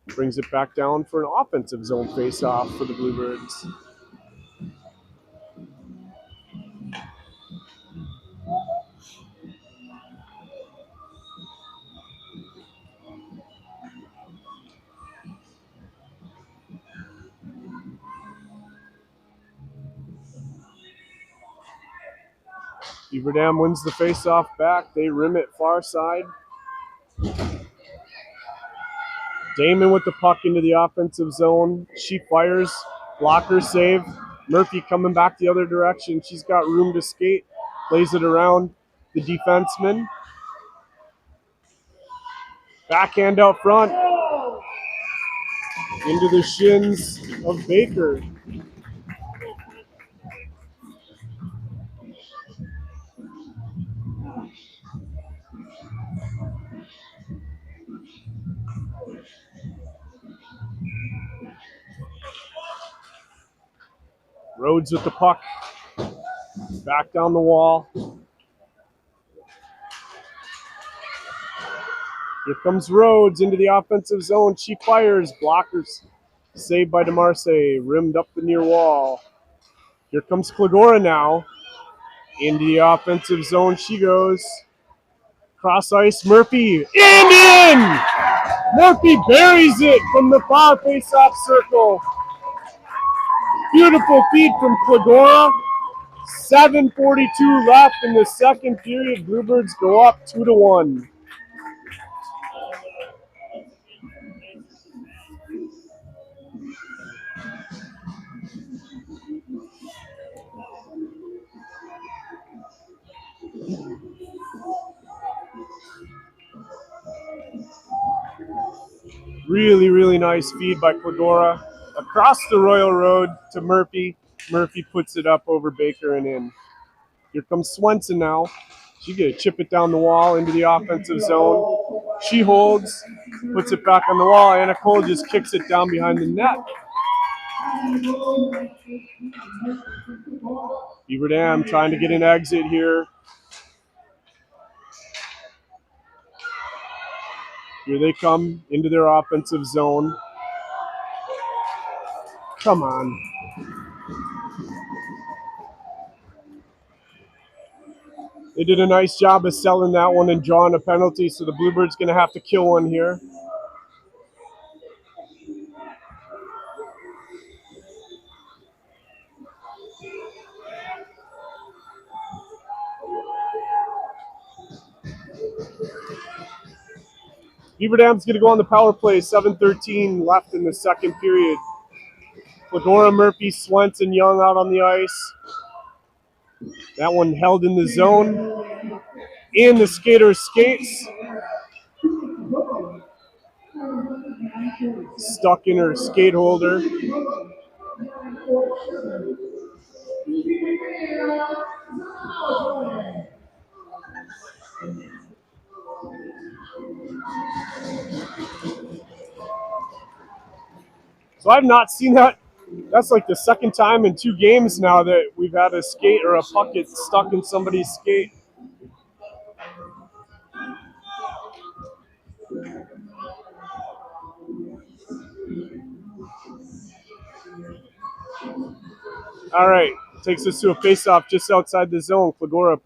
Brings it back down for an offensive zone face-off for the Bluebirds. Beaver Dam wins the face-off back. They rim it far side. Damon with the puck into the offensive zone. She fires. Blocker save. Murphy coming back the other direction. She's got room to skate. Plays it around the defenseman. Backhand out front. Into the shins of Baker. Rhodes with the puck. Back down the wall. Here comes Rhodes into the offensive zone. She fires. Blockers saved by DeMarce. Rimmed up the near wall. Here comes Clegora now. Into the offensive zone she goes. Cross ice. Murphy. And in! Murphy buries it from the far face-off circle. Beautiful feed from Clegora. 7:42 left in the second period. Bluebirds go up 2-1. Really, really nice feed by Clegora. Across the Royal Road to Murphy. Murphy puts it up over Baker and in. Here comes Swenson now. She's going to chip it down the wall into the offensive zone. She holds, puts it back on the wall. Anna Cole just kicks it down behind the net. Beaver Dam trying to get an exit here. Here they come into their offensive zone. Come on. They did a nice job of selling that one and drawing a penalty, so the Bluebirds going to have to kill one here. Beaver Dam's going to go on the power play. 7:13 left in the second period. Clegora, Murphy, Swenson, Young out on the ice. That one held in the zone. In the skater skates. Stuck in her skate holder. So I've not seen that. That's like the second time in 2 games now that we've had a skate or a puck get stuck in somebody's skate. All right, takes us to a face-off just outside the zone. Clegora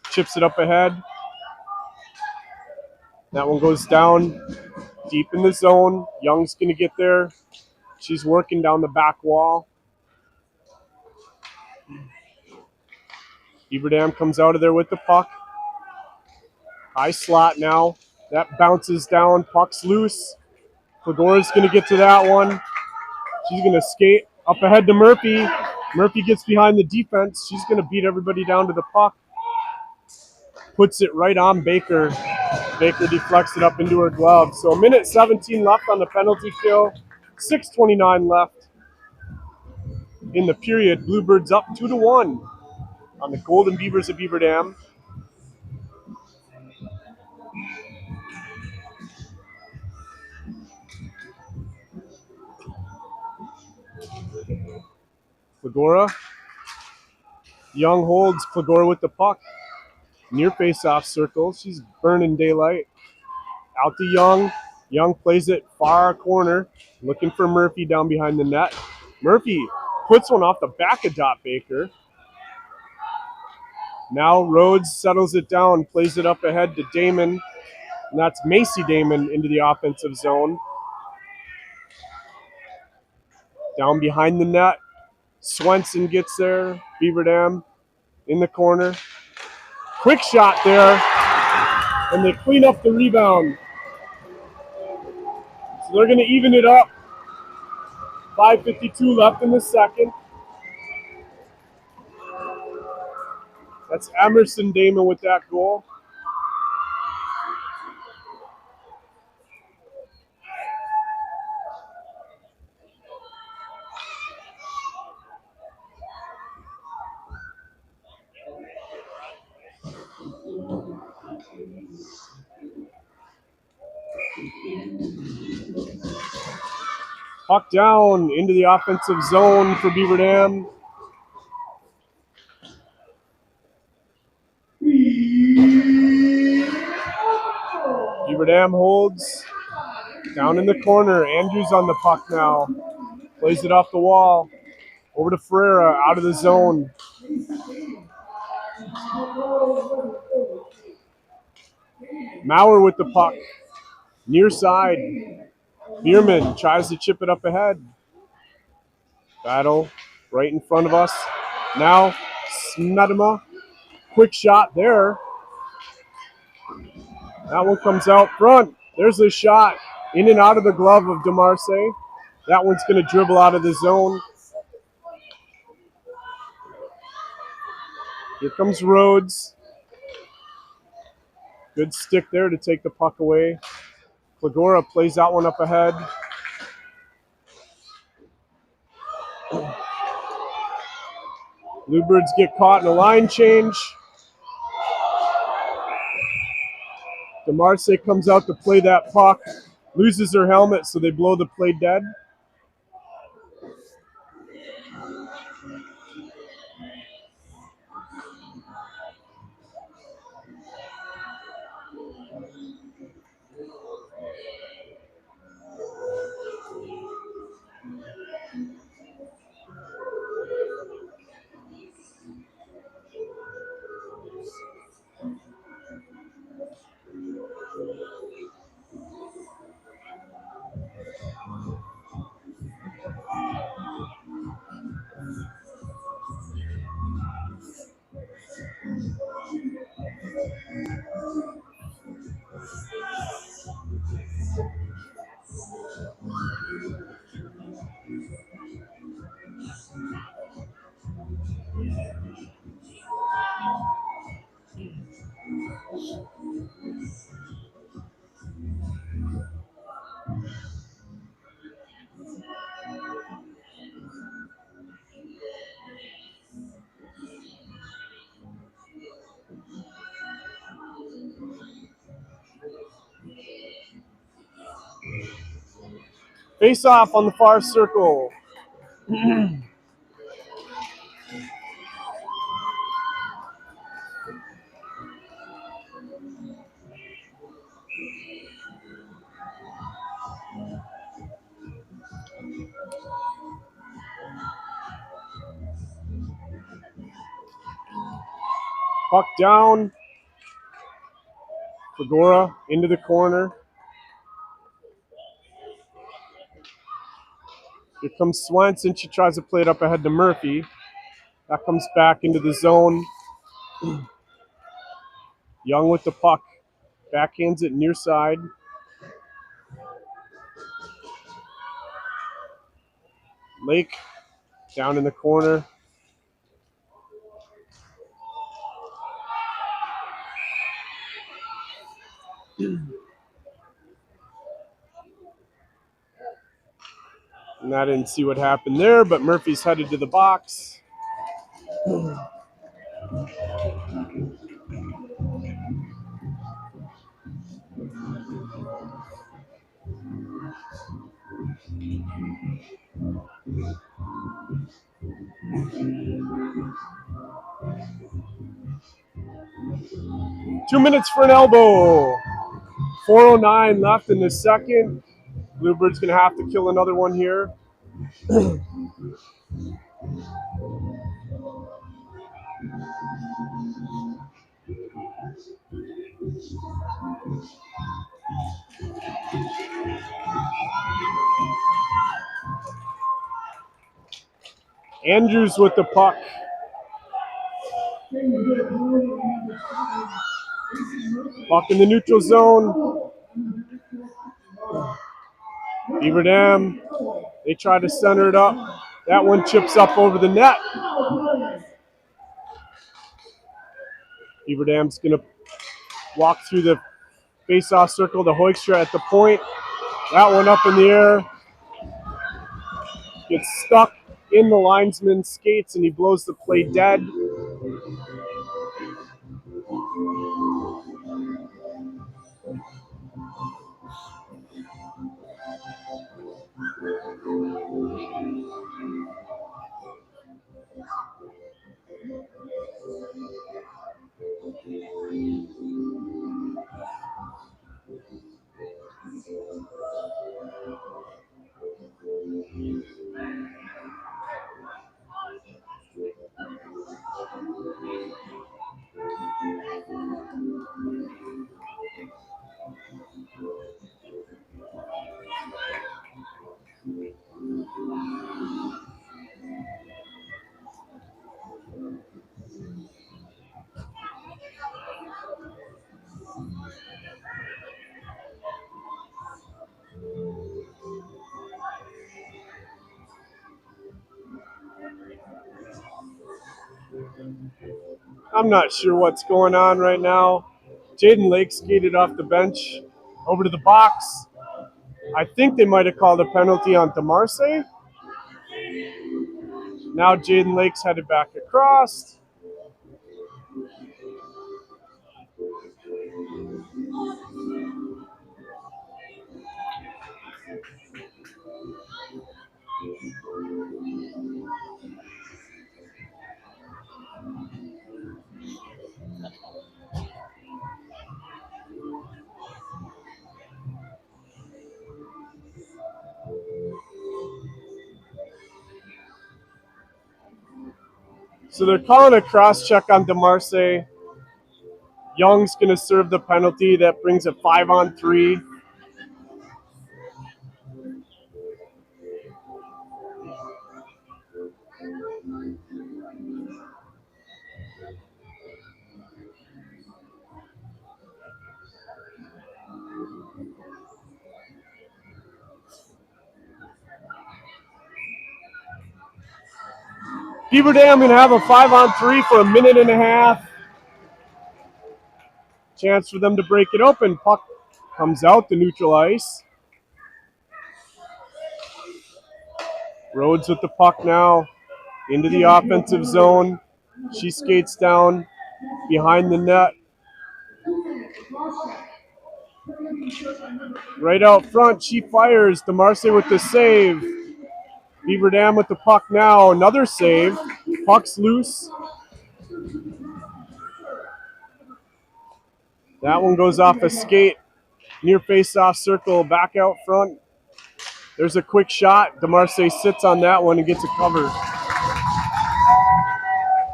chips it up ahead. That one goes down deep in the zone. Young's going to get there. She's working down the back wall. Beaver Dam comes out of there with the puck. High slot now. That bounces down. Puck's loose. Klegora's going to get to that one. She's going to skate up ahead to Murphy. Murphy gets behind the defense. She's going to beat everybody down to the puck. Puts it right on Baker. Baker deflects it up into her glove. So 1:17 left on the penalty kill. 6:29 left in the period. Bluebirds up 2-1 on the Golden Beavers of Beaver Dam. Clegora. Young holds. Clegora with the puck. Near face-off circle. She's burning daylight. Out to Young. Young plays it far corner. Looking for Murphy down behind the net. Murphy puts one off the back of Dot Baker. Now Rhodes settles it down. Plays it up ahead to Damon. And that's Macy Damon into the offensive zone. Down behind the net. Swenson gets there. Beaver Dam in the corner. Quick shot there. And they clean up the rebound. So they're going to even it up. 5:52 left in the second. That's Emerson Damon with that goal. Puck down into the offensive zone for Beaver Dam. Beaver Dam holds. Down in the corner. Andrews on the puck now. Plays it off the wall. Over to Ferreira, out of the zone. Maurer with the puck. Near side. Bierman tries to chip it up ahead. Battle right in front of us. Now, Smedema. Quick shot there. That one comes out front. There's a shot in and out of the glove of DeMarce. That one's going to dribble out of the zone. Here comes Rhodes. Good stick there to take the puck away. Klagora plays that one up ahead. Bluebirds get caught in a line change. DeMarce comes out to play that puck. Loses her helmet, so they blow the play dead. Face off on the far circle. Puck down. Fagora into the corner. Here comes Swenson. She tries to play it up ahead to Murphy. That comes back into the zone. Young with the puck. Backhands it near side. Lake down in the corner. And I didn't see what happened there, but Murphy's headed to the box. Two minutes for an elbow. 4:09 left in the second. Bluebird's going to have to kill another one here. Andrews with the puck. Puck in the neutral zone. Beaver Dam, they try to center it up. That one chips up over the net. Beaver Dam's going to walk through the face-off circle to Hoekstra at the point. That one up in the air. Gets stuck in the linesman's skates, and he blows the play dead. I'm not sure what's going on right now. Jaden Lake skated off the bench over to the box. I think they might have called a penalty on DeMarce. Now Jaden Lake's headed back across. So they're calling a cross check on DeMarce. Young's going to serve the penalty. That brings it 5-on-3. Beaver Dam going to have a 5-on-3 for a minute and a half. Chance for them to break it open. Puck comes out to neutral ice. Rhodes with the puck now into the offensive zone. She skates down behind the net. Right out front, she fires. DeMarce with the save. Beaver Dam with the puck now. Another save. Puck's loose. That one goes off a skate near face-off circle, back out front. There's a quick shot. DeMarce sits on that one and gets a cover.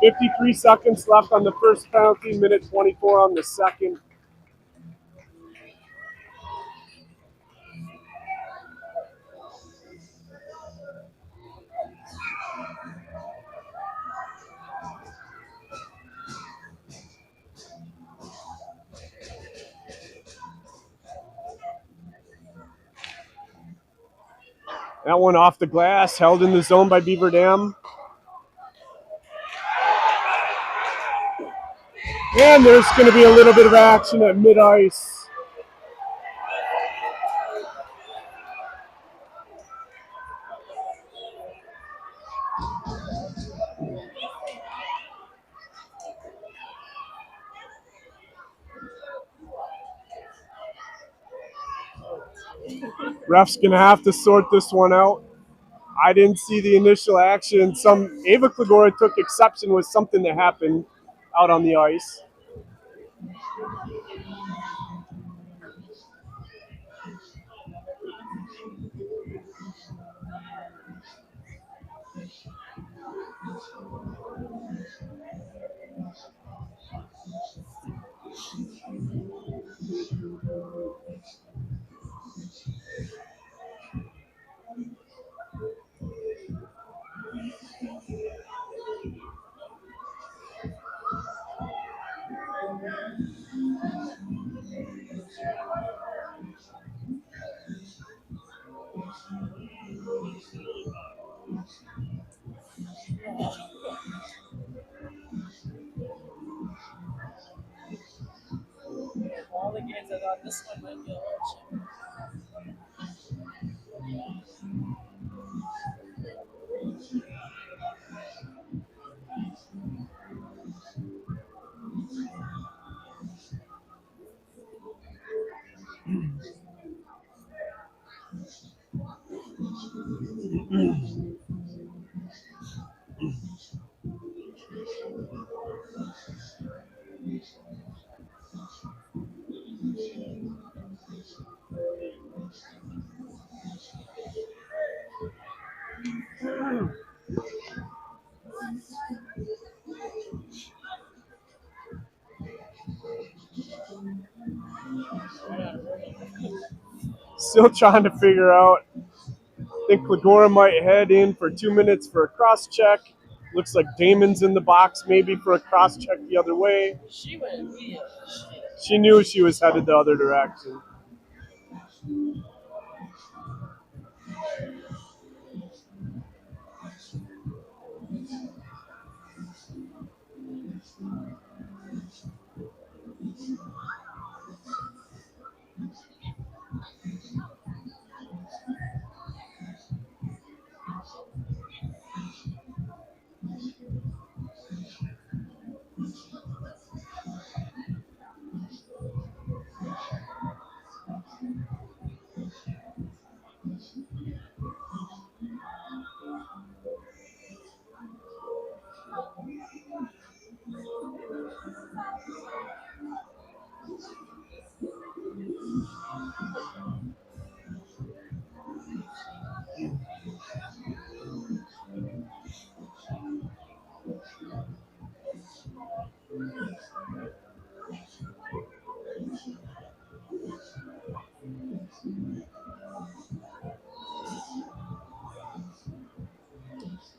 53 seconds left on the first penalty, minute 24 on the second. That one off the glass, held in the zone by Beaver Dam. And there's going to be a little bit of action at mid-ice. Ref's going to have to sort this one out. I didn't see the initial action. Ava Klagora took exception with something that happened out on the ice. All the games I thought this one might be a little chip. Still trying to figure out. I think Klagora might head in for 2 minutes for a cross check. Looks like Damon's in the box maybe for a cross check the other way. She went immediately. She knew she was headed the other direction.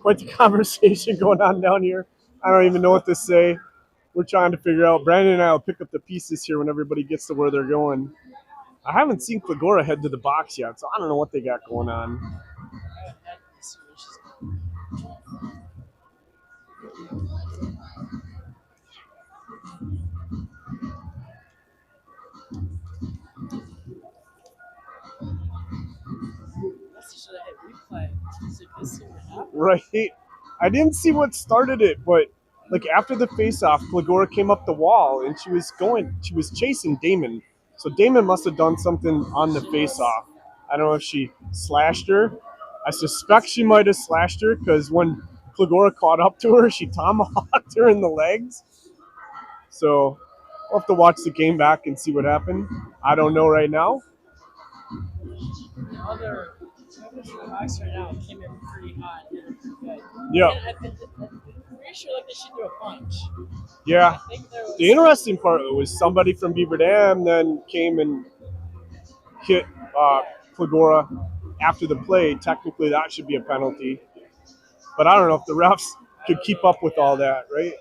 Quite the conversation going on down here. I don't even know what to say. We're trying to figure out. Brandon and I will pick up the pieces here when everybody gets to where they're going. I haven't seen Clegora head to the box yet, so I don't know what they got going on. I haven't had this delicious. That's should have hit replay so you could see what happened. Right? I didn't see what started it, but like after the face-off, Clegora came up the wall and she was chasing Damon. So Damon must have done something on the face-off. I don't know if she slashed her. I suspect she might have slashed her because when Clegora caught up to her, she tomahawked her in the legs. So we'll have to watch the game back and see what happened. I don't know right now. The other members of the box right now came in pretty hot and hit it pretty good. Yeah. And I'm pretty sure like they should do a punch. Yeah. I think there was The interesting part was somebody from Beaver Dam then came and hit Clegora after the play. Technically, that should be a penalty. But I don't know if the refs could keep up with all that, right?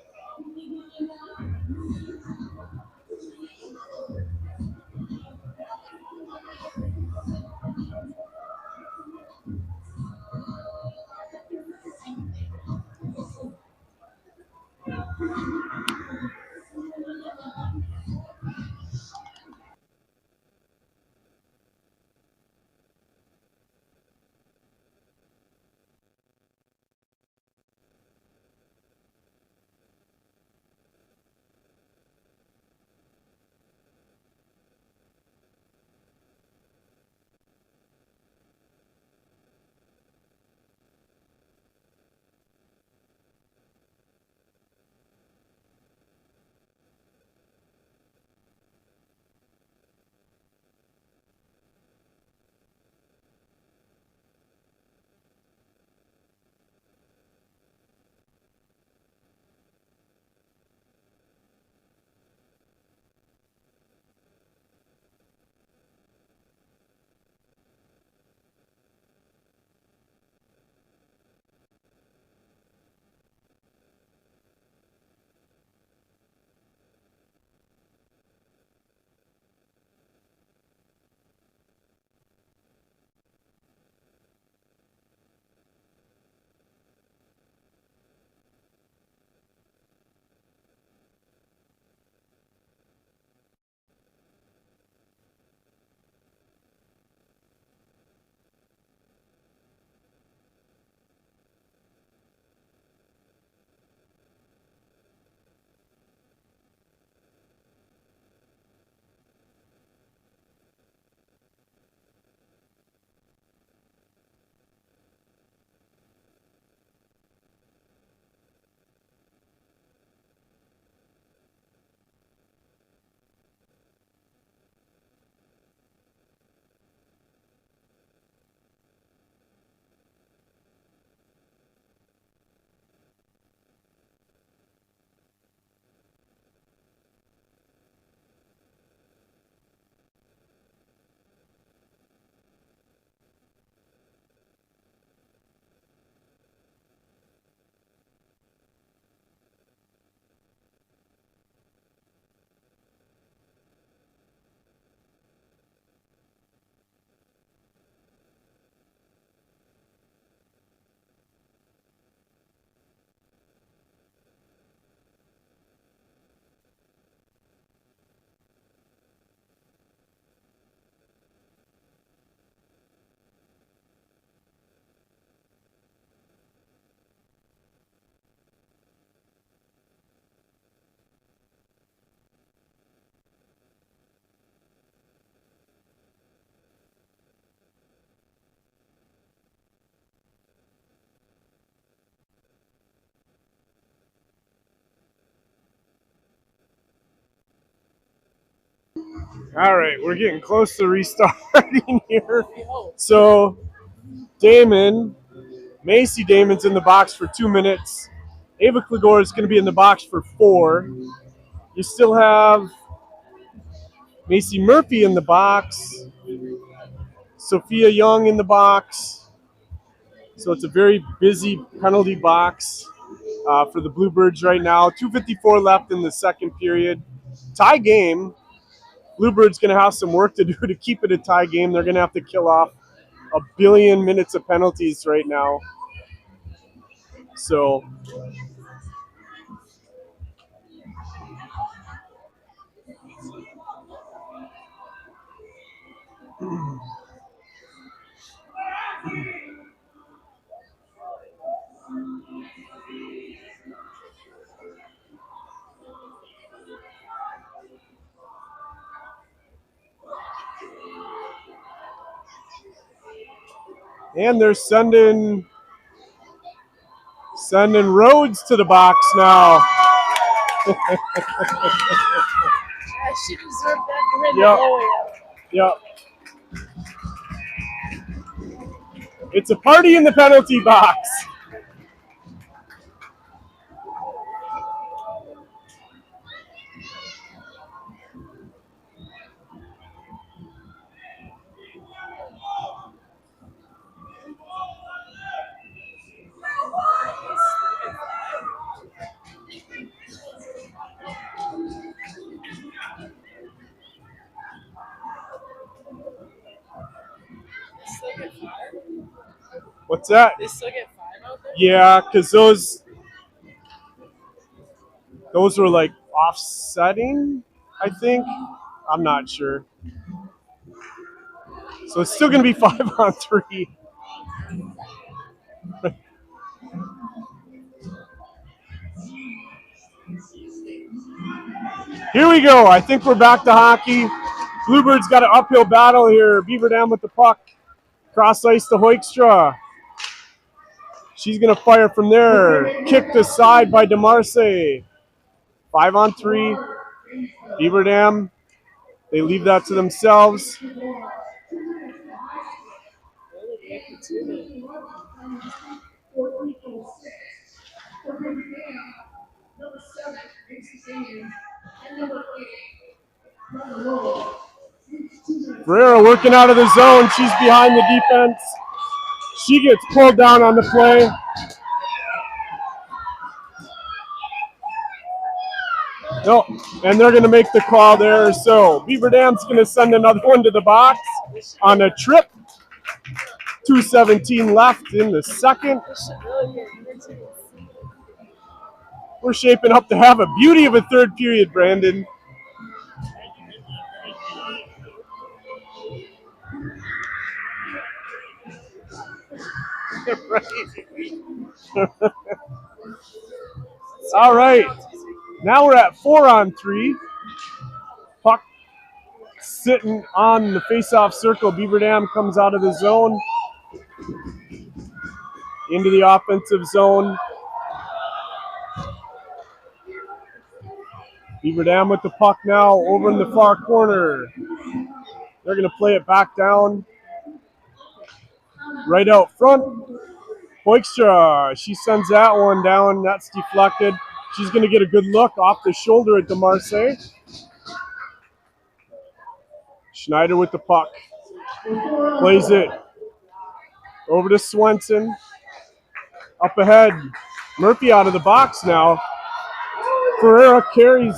All right, we're getting close to restarting here. we hope. So Macy Damon's in the box for 2 minutes. Ava Clegora is going to be in the box for 4. You still have Macy Murphy in the box, Sophia Young in the box, So it's a very busy penalty box for the Bluebirds right now. 2:54 left in the second period. Tie game. Bluebirds going to have some work to do to keep it a tie game. They're going to have to kill off a billion minutes of penalties right now. So and they're sending Rhodes to the box now. She deserved that to win Yep. the goalie. Yep. It's a party in the penalty box. They still get 5? What's that? They still get 5 out there? Yeah, because those were like offsetting, I think. I'm not sure. So it's still going to be 5-on-3. Here we go. I think we're back to hockey. Bluebirds got an uphill battle here. Beaver Dam with the puck. Cross ice to Hoekstra. She's going to fire from there. Kicked aside by DeMarce. 5-on-3. Beaver Dam. They leave that to themselves. Ferreira working out of the zone. She's behind the defense. She gets pulled down on the play. No, and they're going to make the call there. So Beaver Dam's going to send another one to the box on a trip. 2:17 left in the second. We're shaping up to have a beauty of a third period, Brandon. All right. Now we're at 4-on-3. Puck sitting on the face-off circle. Beaver Dam comes out of the zone into the offensive zone. Beaver Dam with the puck now over in the far corner. They're going to play it back down. Right out front. Hoekstra, she sends that one down. That's deflected. She's going to get a good look off the shoulder at DeMarce. Schneider with the puck. Plays it over to Swenson. Up ahead. Murphy out of the box now. Ferreira carries.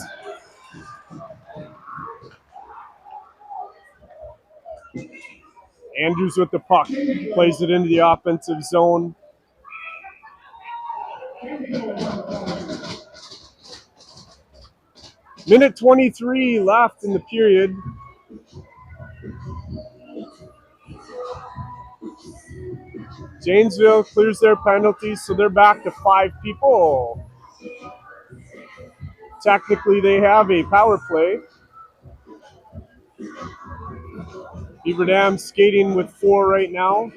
Andrews with the puck. Plays it into the offensive zone. Minute 23 left in the period. Janesville clears their penalties, so they're back to 5 people. Technically, they have a power play. Beaver Dam skating with 4 right now.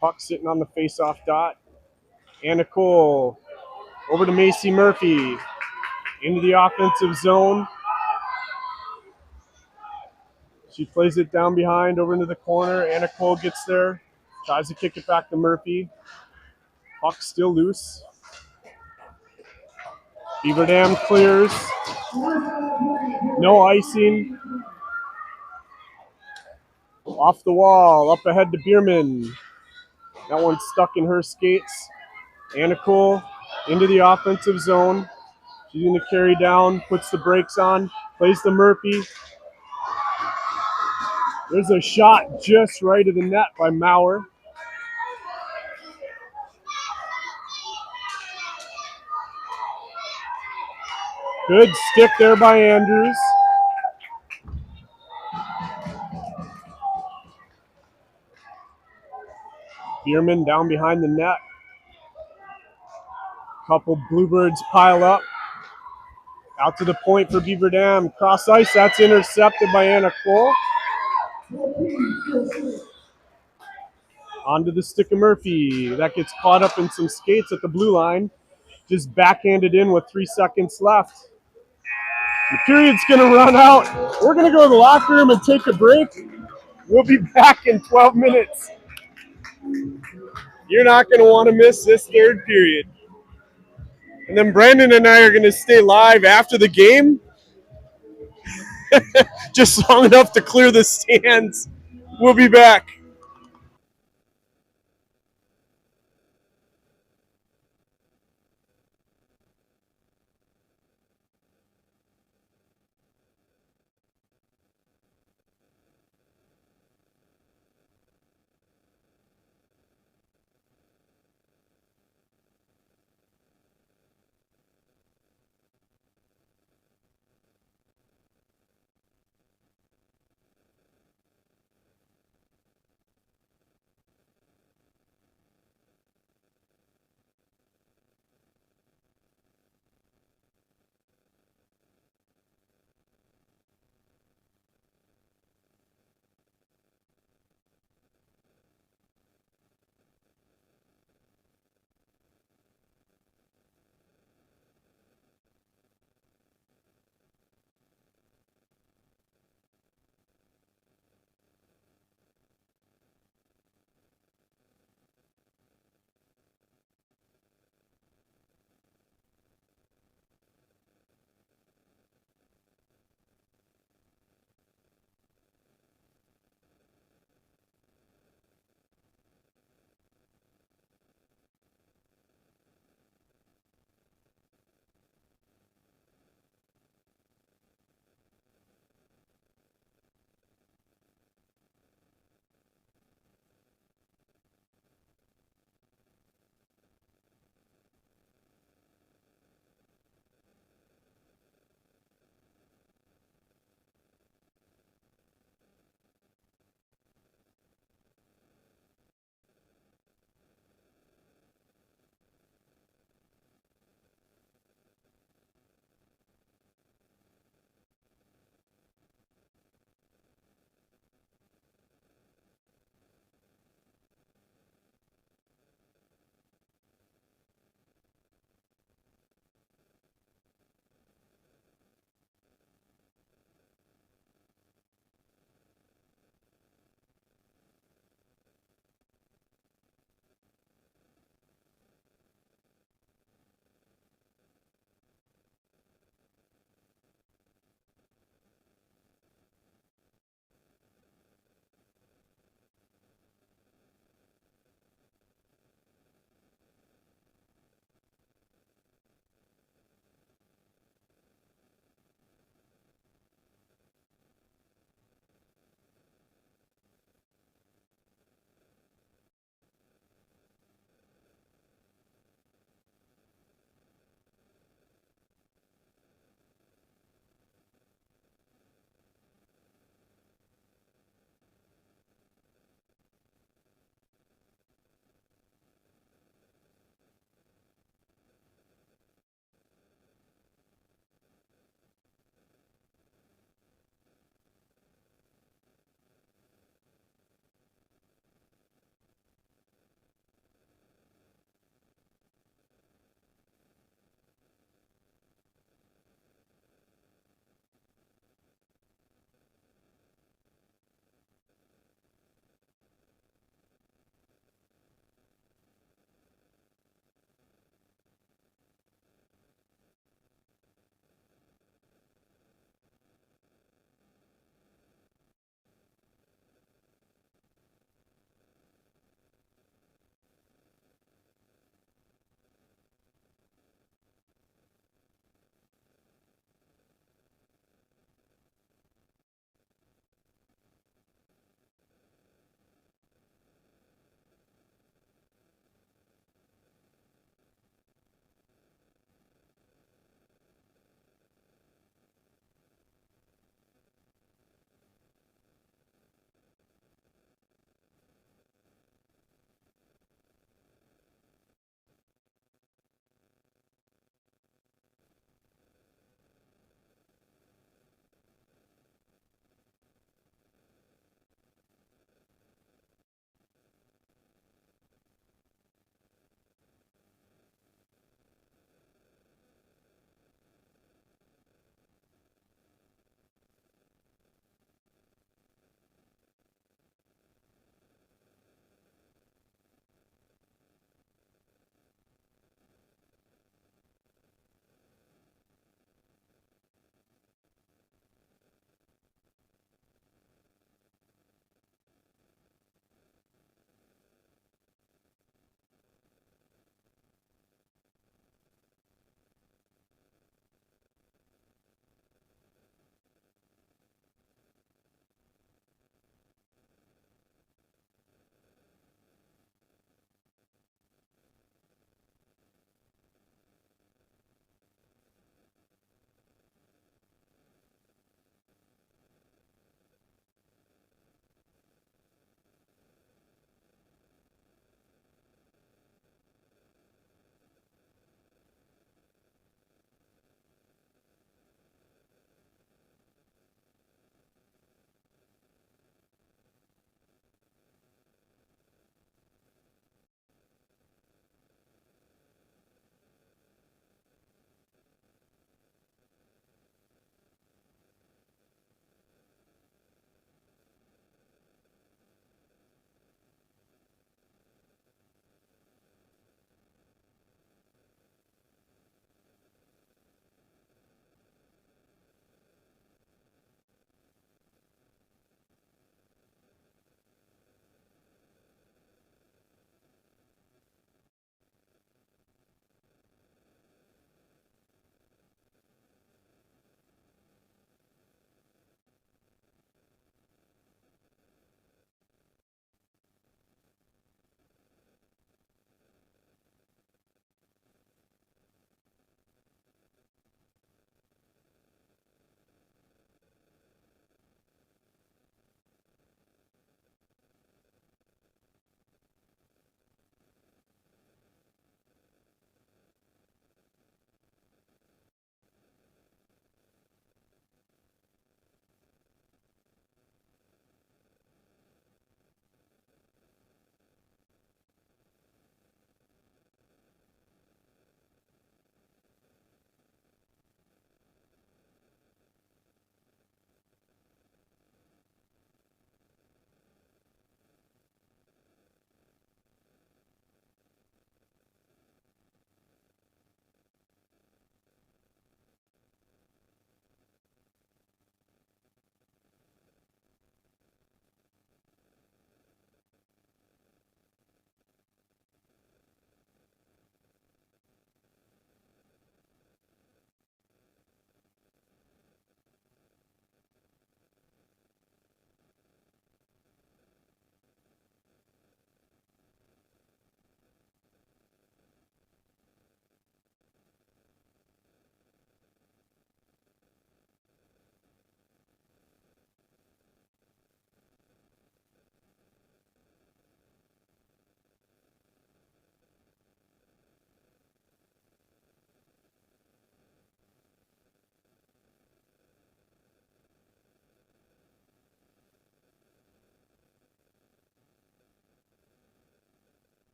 Puck sitting on the face-off dot. Anna Cole over to Macy Murphy. Into the offensive zone. She plays it down behind over into the corner. Anna Cole gets there. Tries to kick it back to Murphy. Puck still loose. Beaver Dam clears. No icing. Off the wall, up ahead to Bierman. That one's stuck in her skates. Nicole into the offensive zone. She's going to carry down, puts the brakes on, plays to Murphy. There's a shot just right of the net by Maurer. Good stick there by Andrews. Bierman down behind the net. Couple Bluebirds pile up. Out to the point for Beaver Dam. Cross ice, that's intercepted by Anna Cole. Onto the stick of Murphy. That gets caught up in some skates at the blue line. Just backhanded in with 3 seconds left. The period's going to run out. We're going to go to the locker room and take a break. We'll be back in 12 minutes. You're not going to want to miss this third period. And then Brandon and I are going to stay live after the game, just long enough to clear the stands. We'll be back.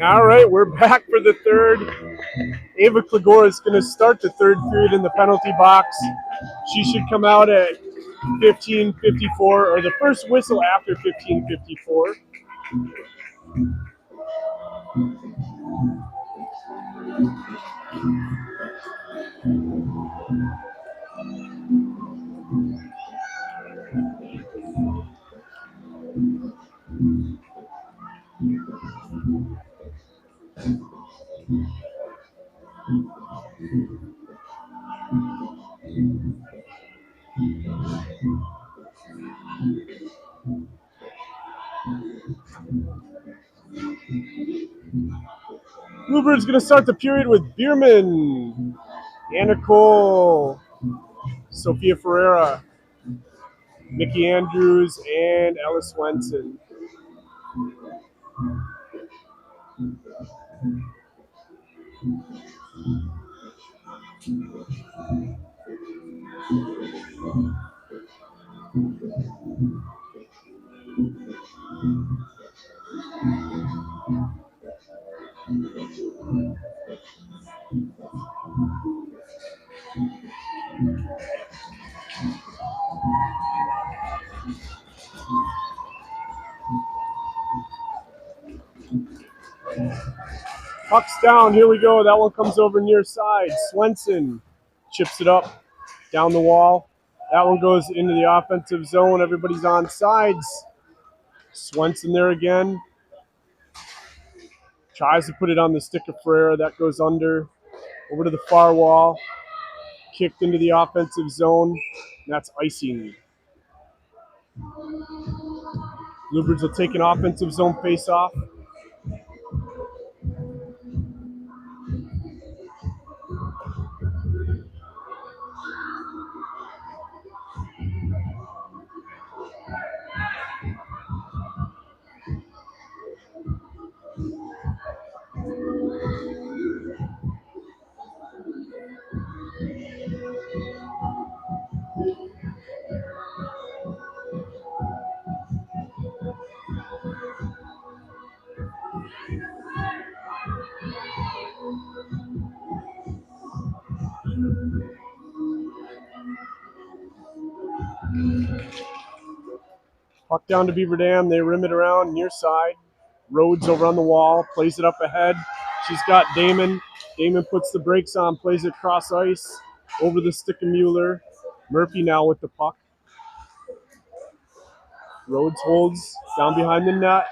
All right, we're back for the third. Ava Klagora is going to start the third period in the penalty box. She should come out at 15:54, or the first whistle after 15:54. Bluebirds going to start the period with Bierman, Anna Cole, Sophia Ferreira, Nikki Andrews, and Ella Swenson. Puck's down. Here we go. That one comes over near side. Swenson chips it up down the wall. That one goes into the offensive zone. Everybody's on sides. Swenson there again. Tries to put it on the stick of Ferreira. That goes under. Over to the far wall. Kicked into the offensive zone. That's icing. Bluebirds will take an offensive zone face-off. Puck down to Beaver Dam. They rim it around near side. Rhodes over on the wall. Plays it up ahead. She's got Damon. Damon puts the brakes on. Plays it cross ice. Over the stick of Mueller. Murphy now with the puck. Rhodes holds down behind the net.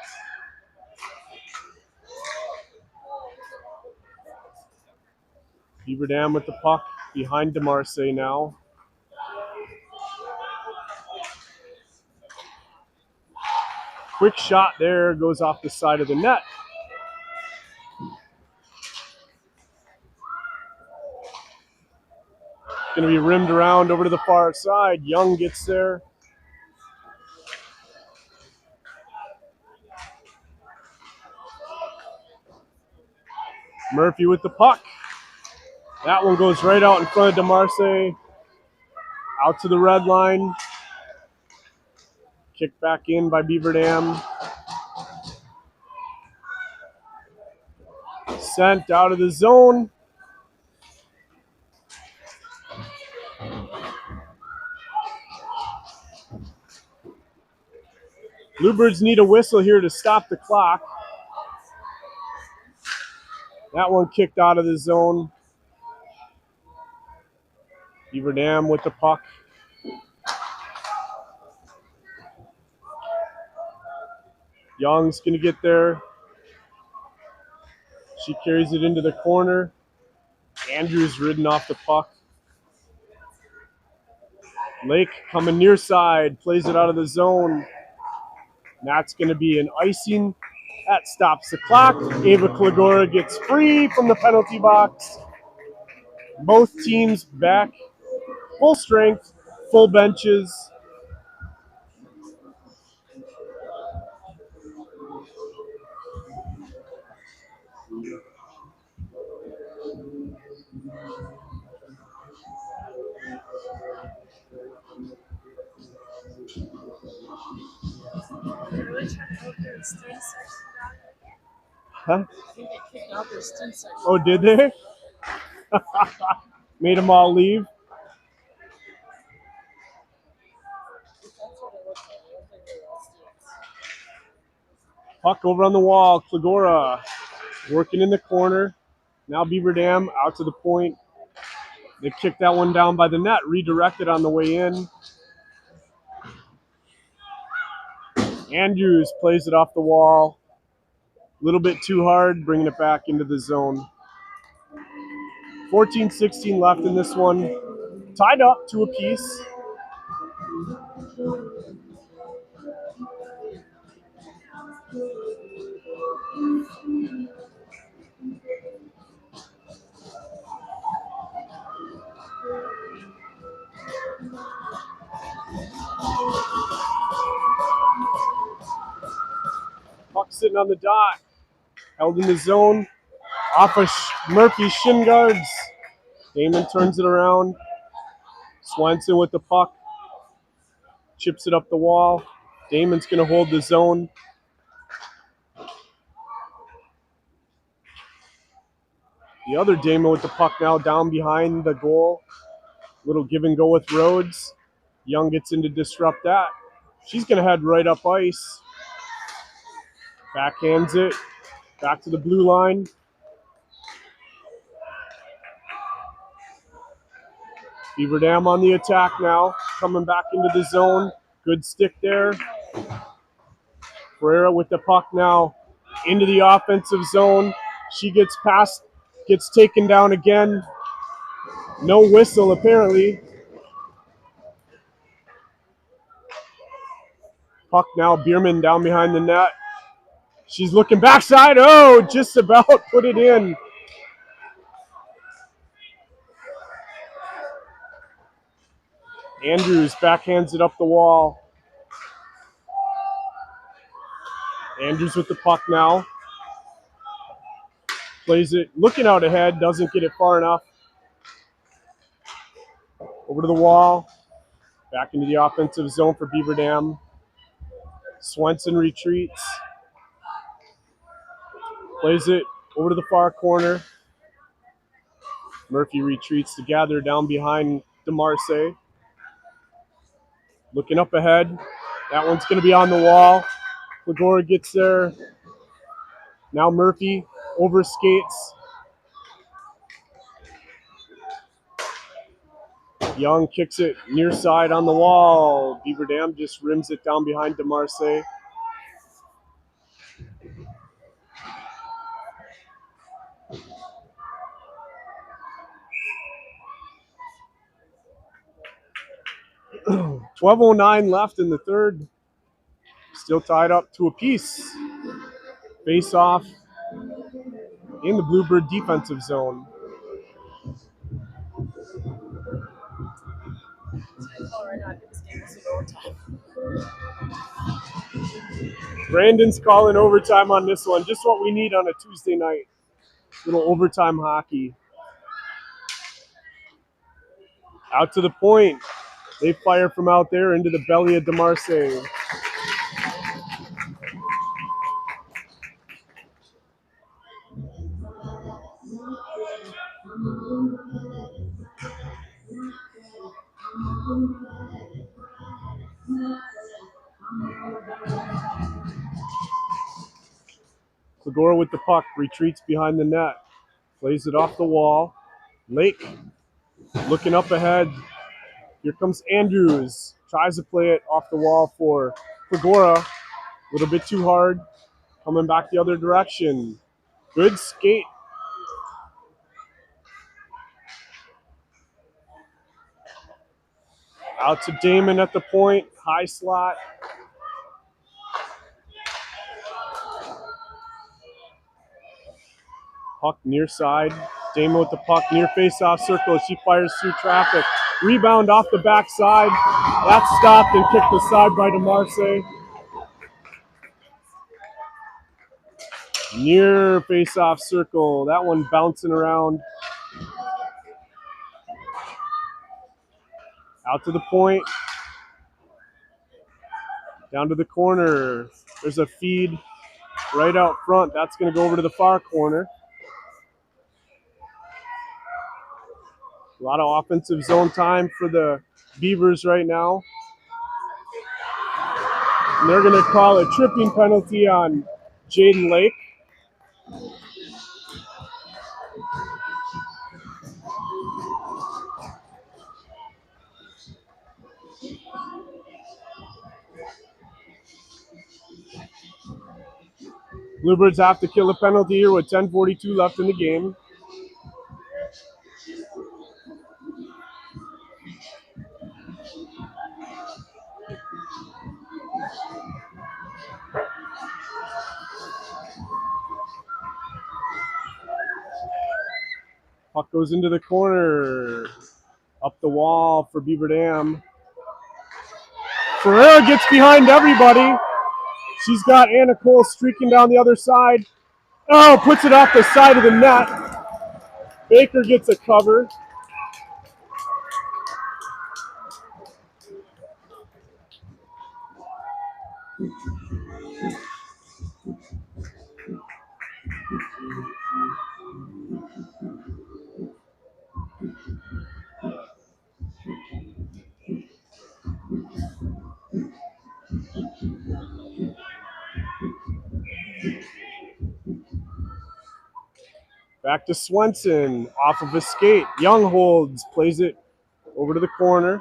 Beaver Dam with the puck behind DeMarce now. Quick shot there, goes off the side of the net. Going to be rimmed around over to the far side. Young gets there. Murphy with the puck. That one goes right out in front of DeMarce. Out to the red line. Kicked back in by Beaver Dam. Sent out of the zone. Bluebirds need a whistle here to stop the clock. That one kicked out of the zone. Beaver Dam with the puck. Young's going to get there. She carries it into the corner. Andrews ridden off the puck. Lake coming near side. Plays it out of the zone. That's going to be an icing. That stops the clock. Ava Klagora gets free from the penalty box. Both teams back. Full strength, full benches. Really trying to hook their string section down again. Huh? I think they kicked out their student section. Oh, did they? Made them all leave. That's what it looked like. I don't think they were all students. Puck over on the wall. Klagora working in the corner. Now Beaver Dam out to the point. They kicked that one down by the net. Redirected on the way in. Andrews plays it off the wall. A little bit too hard, bringing it back into the zone. 14-16 left in this one. Tied up to a piece. Puck sitting on the dot. Held in the zone. Off of Murphy's shin guards. Damon turns it around. Swenson with the puck. Chips it up the wall. Damon's going to hold the zone. The other Damon with the puck now down behind the goal. Little give and go with Rhodes. Young gets in to disrupt that. She's going to head right up ice. Backhands it. Back to the blue line. Beaver Dam on the attack now. Coming back into the zone. Good stick there. Ferreira with the puck now into the offensive zone. She gets past, gets taken down again. No whistle apparently. Puck now, Bierman down behind the net. She's looking backside. Oh, just about put it in. Andrews backhands it up the wall. Andrews with the puck now. Plays it, looking out ahead, doesn't get it far enough. Over to the wall. Back into the offensive zone for Beaver Dam. Swenson retreats. Plays it over to the far corner. Murphy retreats to gather down behind DeMarce. Looking up ahead. That one's going to be on the wall. Klagora gets there. Now Murphy overskates. Young kicks it near side on the wall. Beaver Dam just rims it down behind DeMarce. .12:09 left in the third. Still tied up to a piece. Face off in the Bluebird defensive zone. Right now, I think this game is in overtime. Brandon's calling overtime on this one. Just what we need on a Tuesday night. Little overtime hockey. Out to the point. They fire from out there into the belly of DeMarce. Klagora with the puck, retreats behind the net. Plays it off the wall. Lake looking up ahead. Here comes Andrews. Tries to play it off the wall for Klagora. A little bit too hard. Coming back the other direction. Good skate. Out to Damon at the point. High slot. Puck near side. Damon with the puck near face-off circle. She fires through traffic. Rebound off the backside. That's stopped and kicked aside by DeMarce. Near face-off circle. That one bouncing around. Out to the point. Down to the corner. There's a feed. right out front. That's going to go over to the far corner. A lot of offensive zone time for the Beavers right now. And they're going to call a tripping penalty on Jaden Lake. Bluebirds have to kill a penalty here with 10:42 left in the game. Puck goes into the corner. Up the wall for Beaver Dam. Ferreira gets behind everybody. She's got Anna Cole streaking down the other side. Oh, puts it off the side of the net. Baker gets a cover. Back to Swenson, off of a skate. Young holds, plays it over to the corner.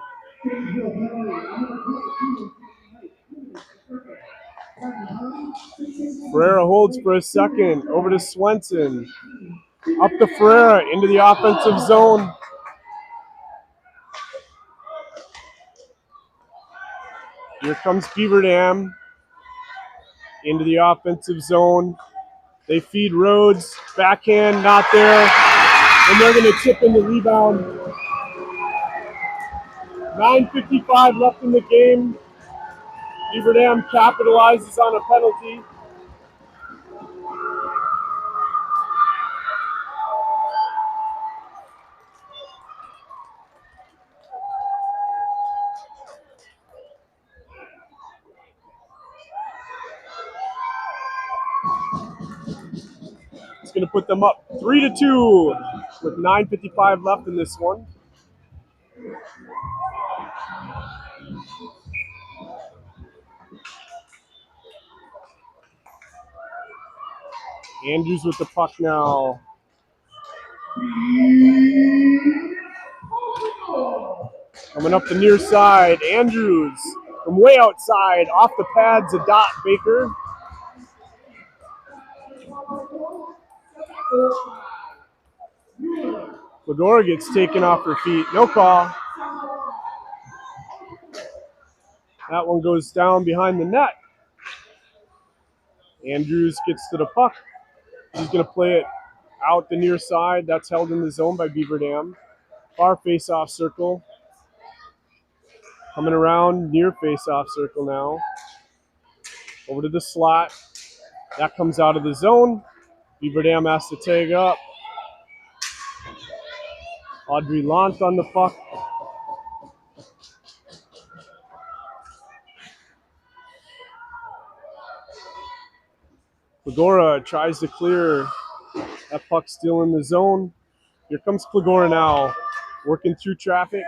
Ferreira holds for a second, over to Swenson. Up to Ferreira, into the offensive zone. Here comes Beaver Dam. Into the offensive zone. They feed Rhodes, backhand, not there. And they're going to chip in the rebound. 9:55 left in the game. Beaver Dam capitalizes on a penalty. It's going to put them up 3-2 with 9:55 left in this one. Andrews with the puck now. Coming up the near side, Andrews from way outside, off the pads, a dot Baker. Lagora gets taken off her feet, no call. That one goes down behind the net. Andrews gets to the puck. He's going to play it out the near side. That's held in the zone by Beaver Dam. Far face-off circle. Coming around near face-off circle now. Over to the slot. That comes out of the zone. Beaver Dam has to tag up. Audrey Lant on the puck. Klagora tries to clear. That puck still in the zone. Here comes Klagora now, working through traffic.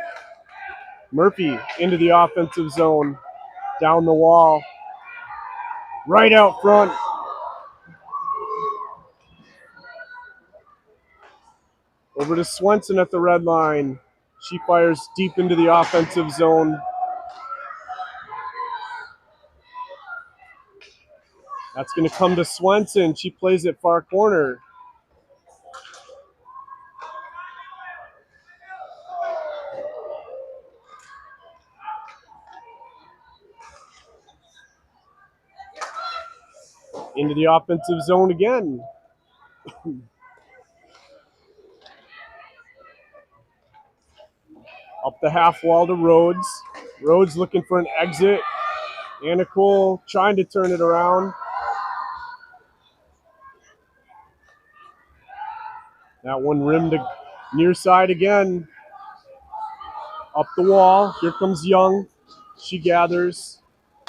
Murphy into the offensive zone, down the wall, right out front. Over to Swenson at the red line. She fires deep into the offensive zone. That's going to come to Swenson. She plays it far corner. Into the offensive zone again. Up the half wall to Rhodes. Rhodes looking for an exit. Anna Cole trying to turn it around. That one rimmed to near side again. Up the wall. Here comes Young. She gathers.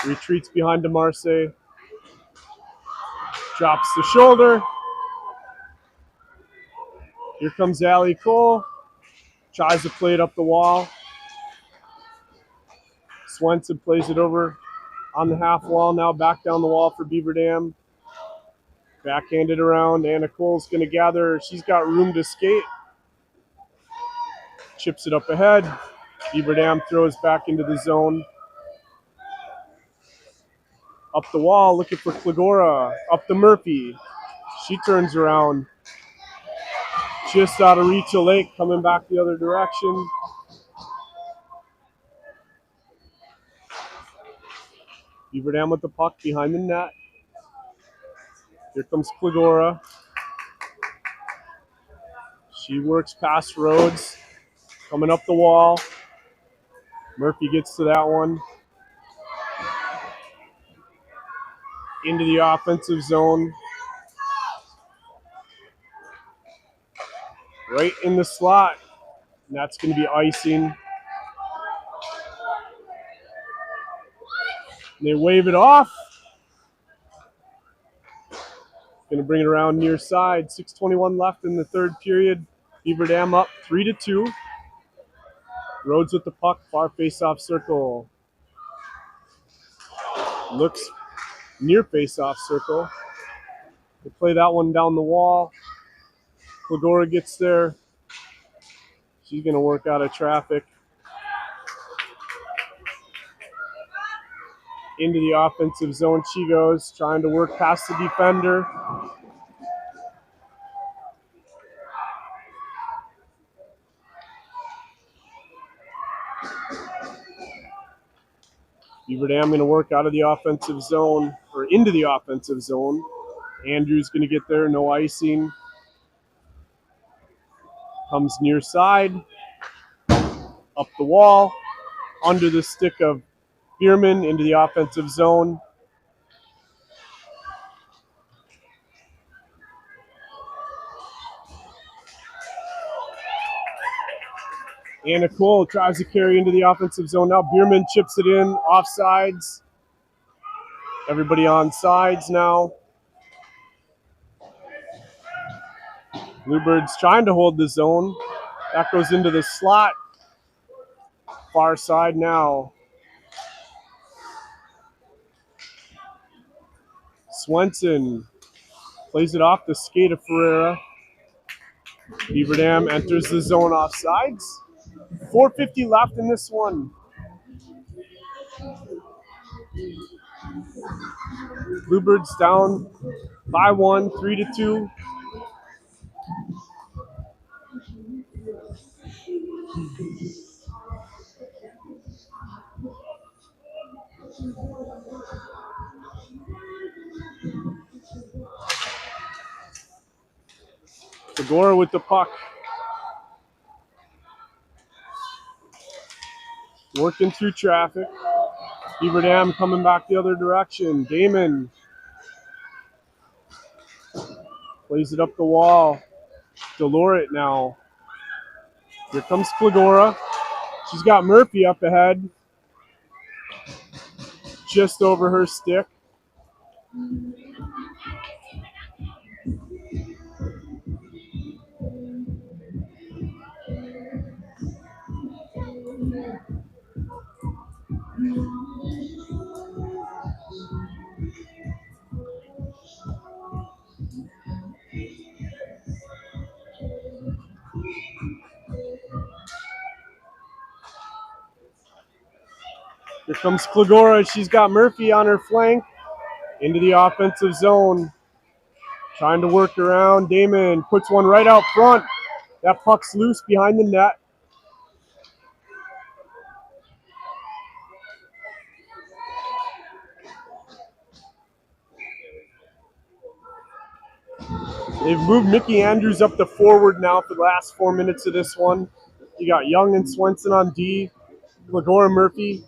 Retreats behind DeMarce. Drops the shoulder. Here comes Allie Cole. Tries to play it up the wall. Swenson plays it over on the half wall. Now back down the wall for Beaver Dam. Backhanded around. Anna Cole's going to gather. She's got room to skate. Chips it up ahead. Beaver Dam throws back into the zone. Up the wall, looking for Klagora. Up to Murphy. She turns around. Just out of reach of Lake, coming back the other direction. Beaver Dam with the puck behind the net. Here comes Klagora. She works past Rhodes. Coming up the wall. Murphy gets to that one. Into the offensive zone. Right in the slot. And that's going to be icing. And they wave it off. Going to bring it around near side. 6:21 left in the third period. Beaver Dam up 3-2. Rhodes with the puck, far face-off circle. Looks near face-off circle. They play that one down the wall. Klagora gets there. She's going to work out of traffic. Into the offensive zone she goes, trying to work past the defender. Beaver Dam going to work out of the offensive zone, or into the offensive zone. Andrews going to get there, no icing. Comes near side. Up the wall. Under the stick of Bierman into the offensive zone. Anna Cole tries to carry into the offensive zone. Now Bierman chips it in, offsides. Everybody on sides now. Bluebirds trying to hold the zone. That goes into the slot. Far side now. Swenson plays it off the skate of Ferreira. Beaver Dam enters the zone offsides. 4:50 left in this one. Bluebirds down by 1, 3-2. Segura with the puck. Working through traffic. Beaver Dam coming back the other direction. Damon plays it up the wall. Delorit now. Here comes Klagora. She's got Murphy up ahead. Just over her stick. Here comes Klagora. She's got Murphy on her flank. Into the offensive zone. Trying to work around. Damon puts one right out front. That puck's loose behind the net. They've moved Mickey Andrews up to forward now for the last 4 minutes of this one. You got Young and Swenson on D. Klagora Murphy.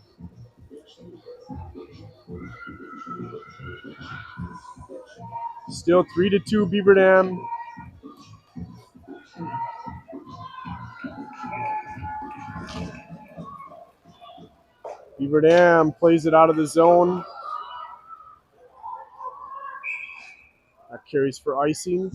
Still 3-2 Beaver Dam. Beaver Dam plays it out of the zone. That carries for icing.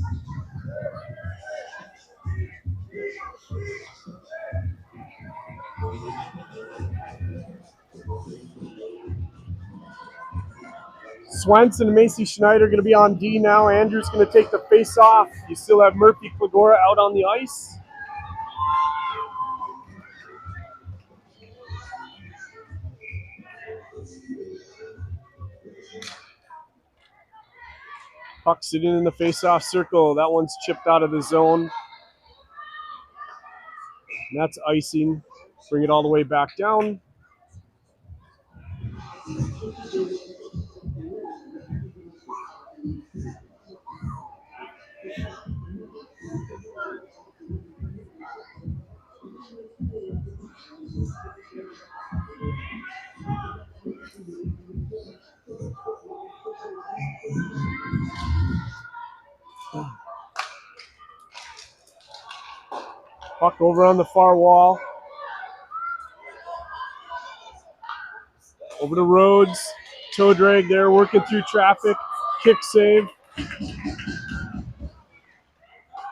Swenson and Macy Schneider going to be on D now. Andrew's going to take the face off. You still have Murphy Klagora out on the ice. Puck sitting in the face-off circle. That one's chipped out of the zone. And that's icing. Bring it all the way back down. Puck over on the far wall. Over to Rhodes. Toe drag there, working through traffic. Kick save.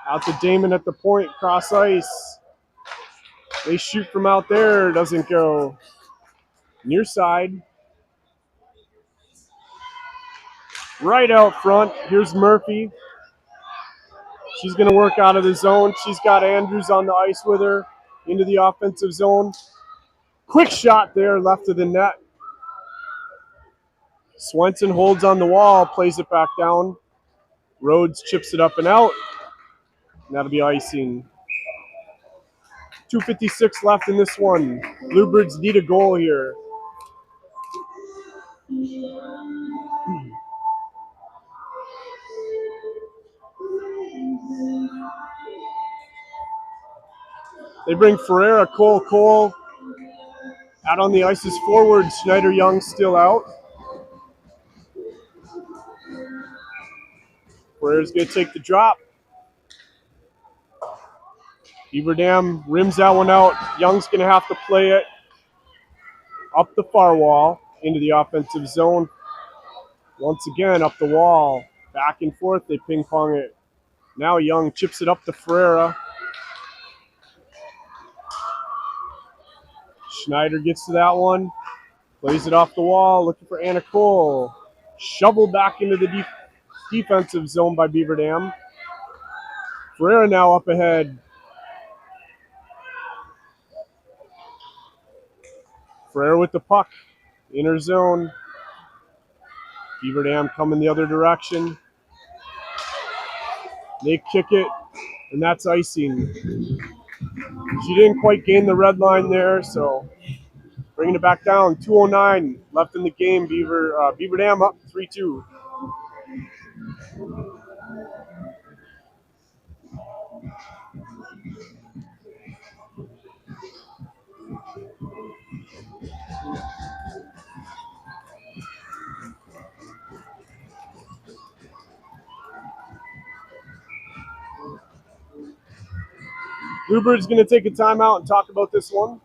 Out to Damon at the point, cross ice. They shoot from out there, doesn't go. Near side. Right out front. Here's Murphy. She's going to work out of the zone. She's got Andrews on the ice with her into the offensive zone. Quick shot there, left of the net. Swenson holds on the wall, plays it back down. Rhodes chips it up and out. And that'll be icing. 2:56 left in this one. Bluebirds need a goal here. They bring Ferreira, Cole. Out on the ice is forward. Schneider Young still out. Ferreira's going to take the drop. Beaver Dam rims that one out. Young's going to have to play it up the far wall into the offensive zone. Once again, up the wall. Back and forth, they ping pong it. Now Young chips it up to Ferreira. Schneider gets to that one. Plays it off the wall, looking for Anna Cole. Shoveled back into the defensive zone by Beaver Dam. Ferreira now up ahead. Ferreira with the puck. Inner zone. Beaver Dam coming the other direction. They kick it, and that's icing. She didn't quite gain the red line there, so bringing it back down. 2:09 left in the game. Beaver Dam up 3-2. Bluebirds going to take a timeout and talk about this one.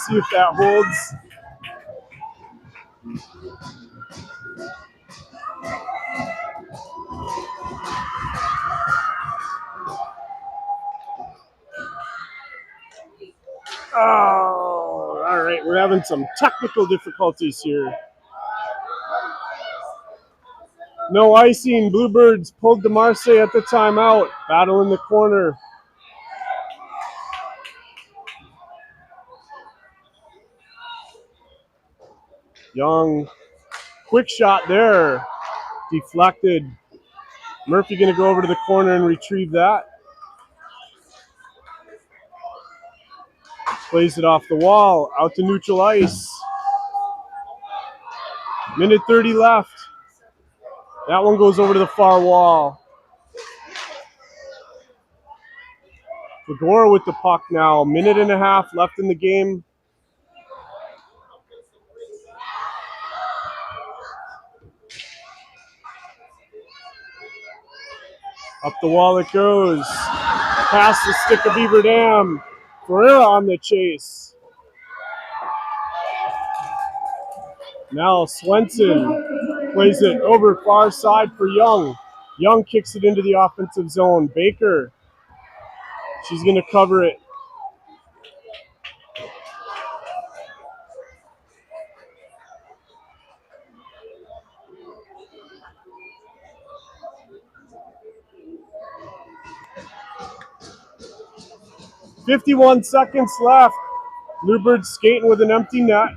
See if that holds. Oh, all right. We're having some technical difficulties here. No icing. Bluebirds pulled DeMarce at the timeout. Battle in the corner. Young, quick shot there. Deflected. Murphy going to go over to the corner and retrieve that. Plays it off the wall. Out to neutral ice. Minute 30 left. That one goes over to the far wall. Fagora with the puck now. Minute and a half left in the game. Up the wall it goes. Past the stick of Beaver Dam. Ferreira on the chase. Now Swenson plays it over far side for Young. Young kicks it into the offensive zone. Baker, she's going to cover it. .51 seconds left. Bluebirds skating with an empty net.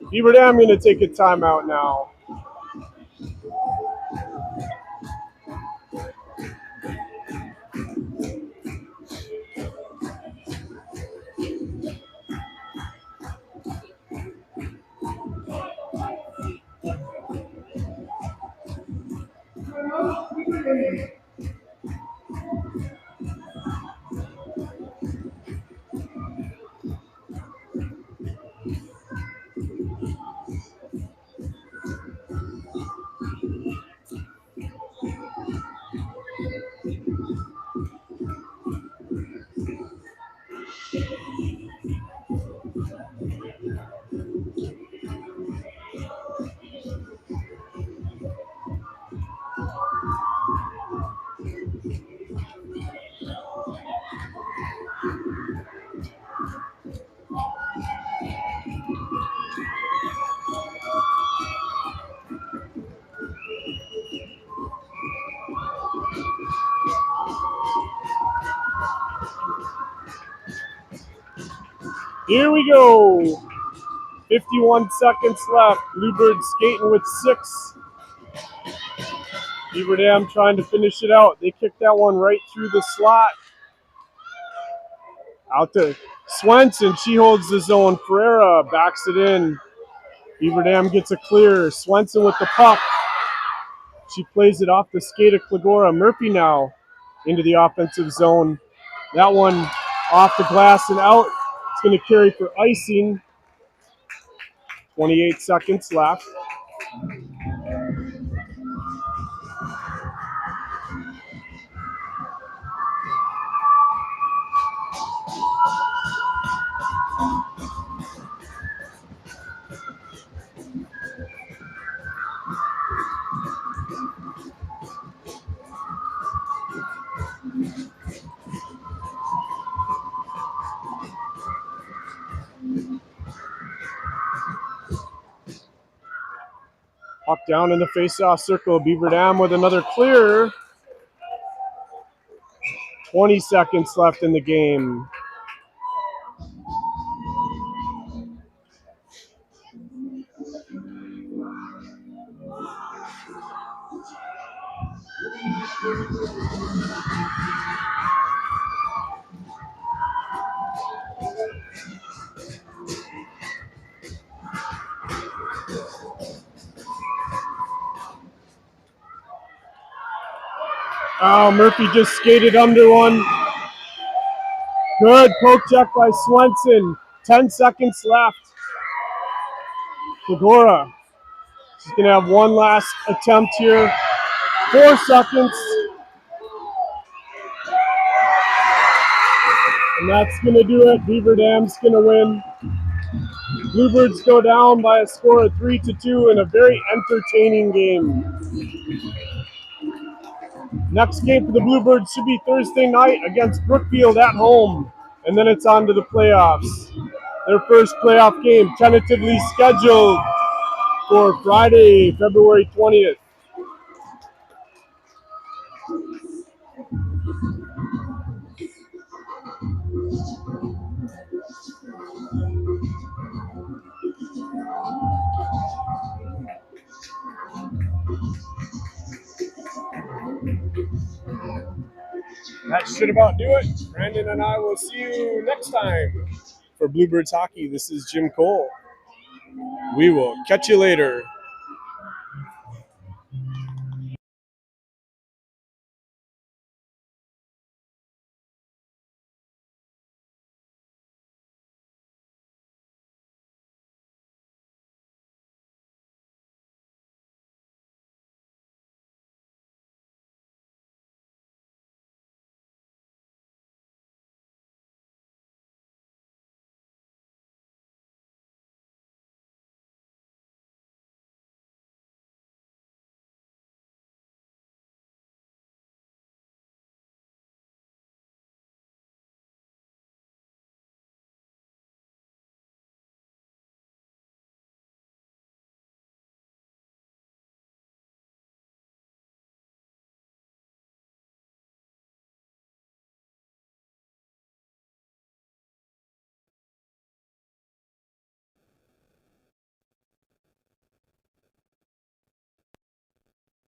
Beaver Dam going to take a timeout now. Here we go. 51 seconds left. Bluebirds skating with 6. Beaver Dam trying to finish it out. They kicked that one right through the slot. Out to Swenson. She holds the zone. Ferreira backs it in. Beaver Dam gets a clear. Swenson with the puck. She plays it off the skate of Klagora. Murphy now into the offensive zone. That one off the glass and out. It's going to carry for icing. 28 seconds left. Puck down in the face-off circle. Beaver Dam with another clear. 20 seconds left in the game. Oh, Murphy just skated under one. Good poke check by Swenson. 10 seconds left. Segura. She's going to have one last attempt here. 4 seconds. And that's going to do it. Beaver Dam's going to win. Bluebirds go down by a score of 3-2 in a very entertaining game. Next game for the Bluebirds should be Thursday night against Brookfield at home. And then it's on to the playoffs. Their first playoff game tentatively scheduled for Friday, February 20th. That should about do it. Brandon and I will see you next time. For Bluebirds Hockey, this is Jim Cole. We will catch you later.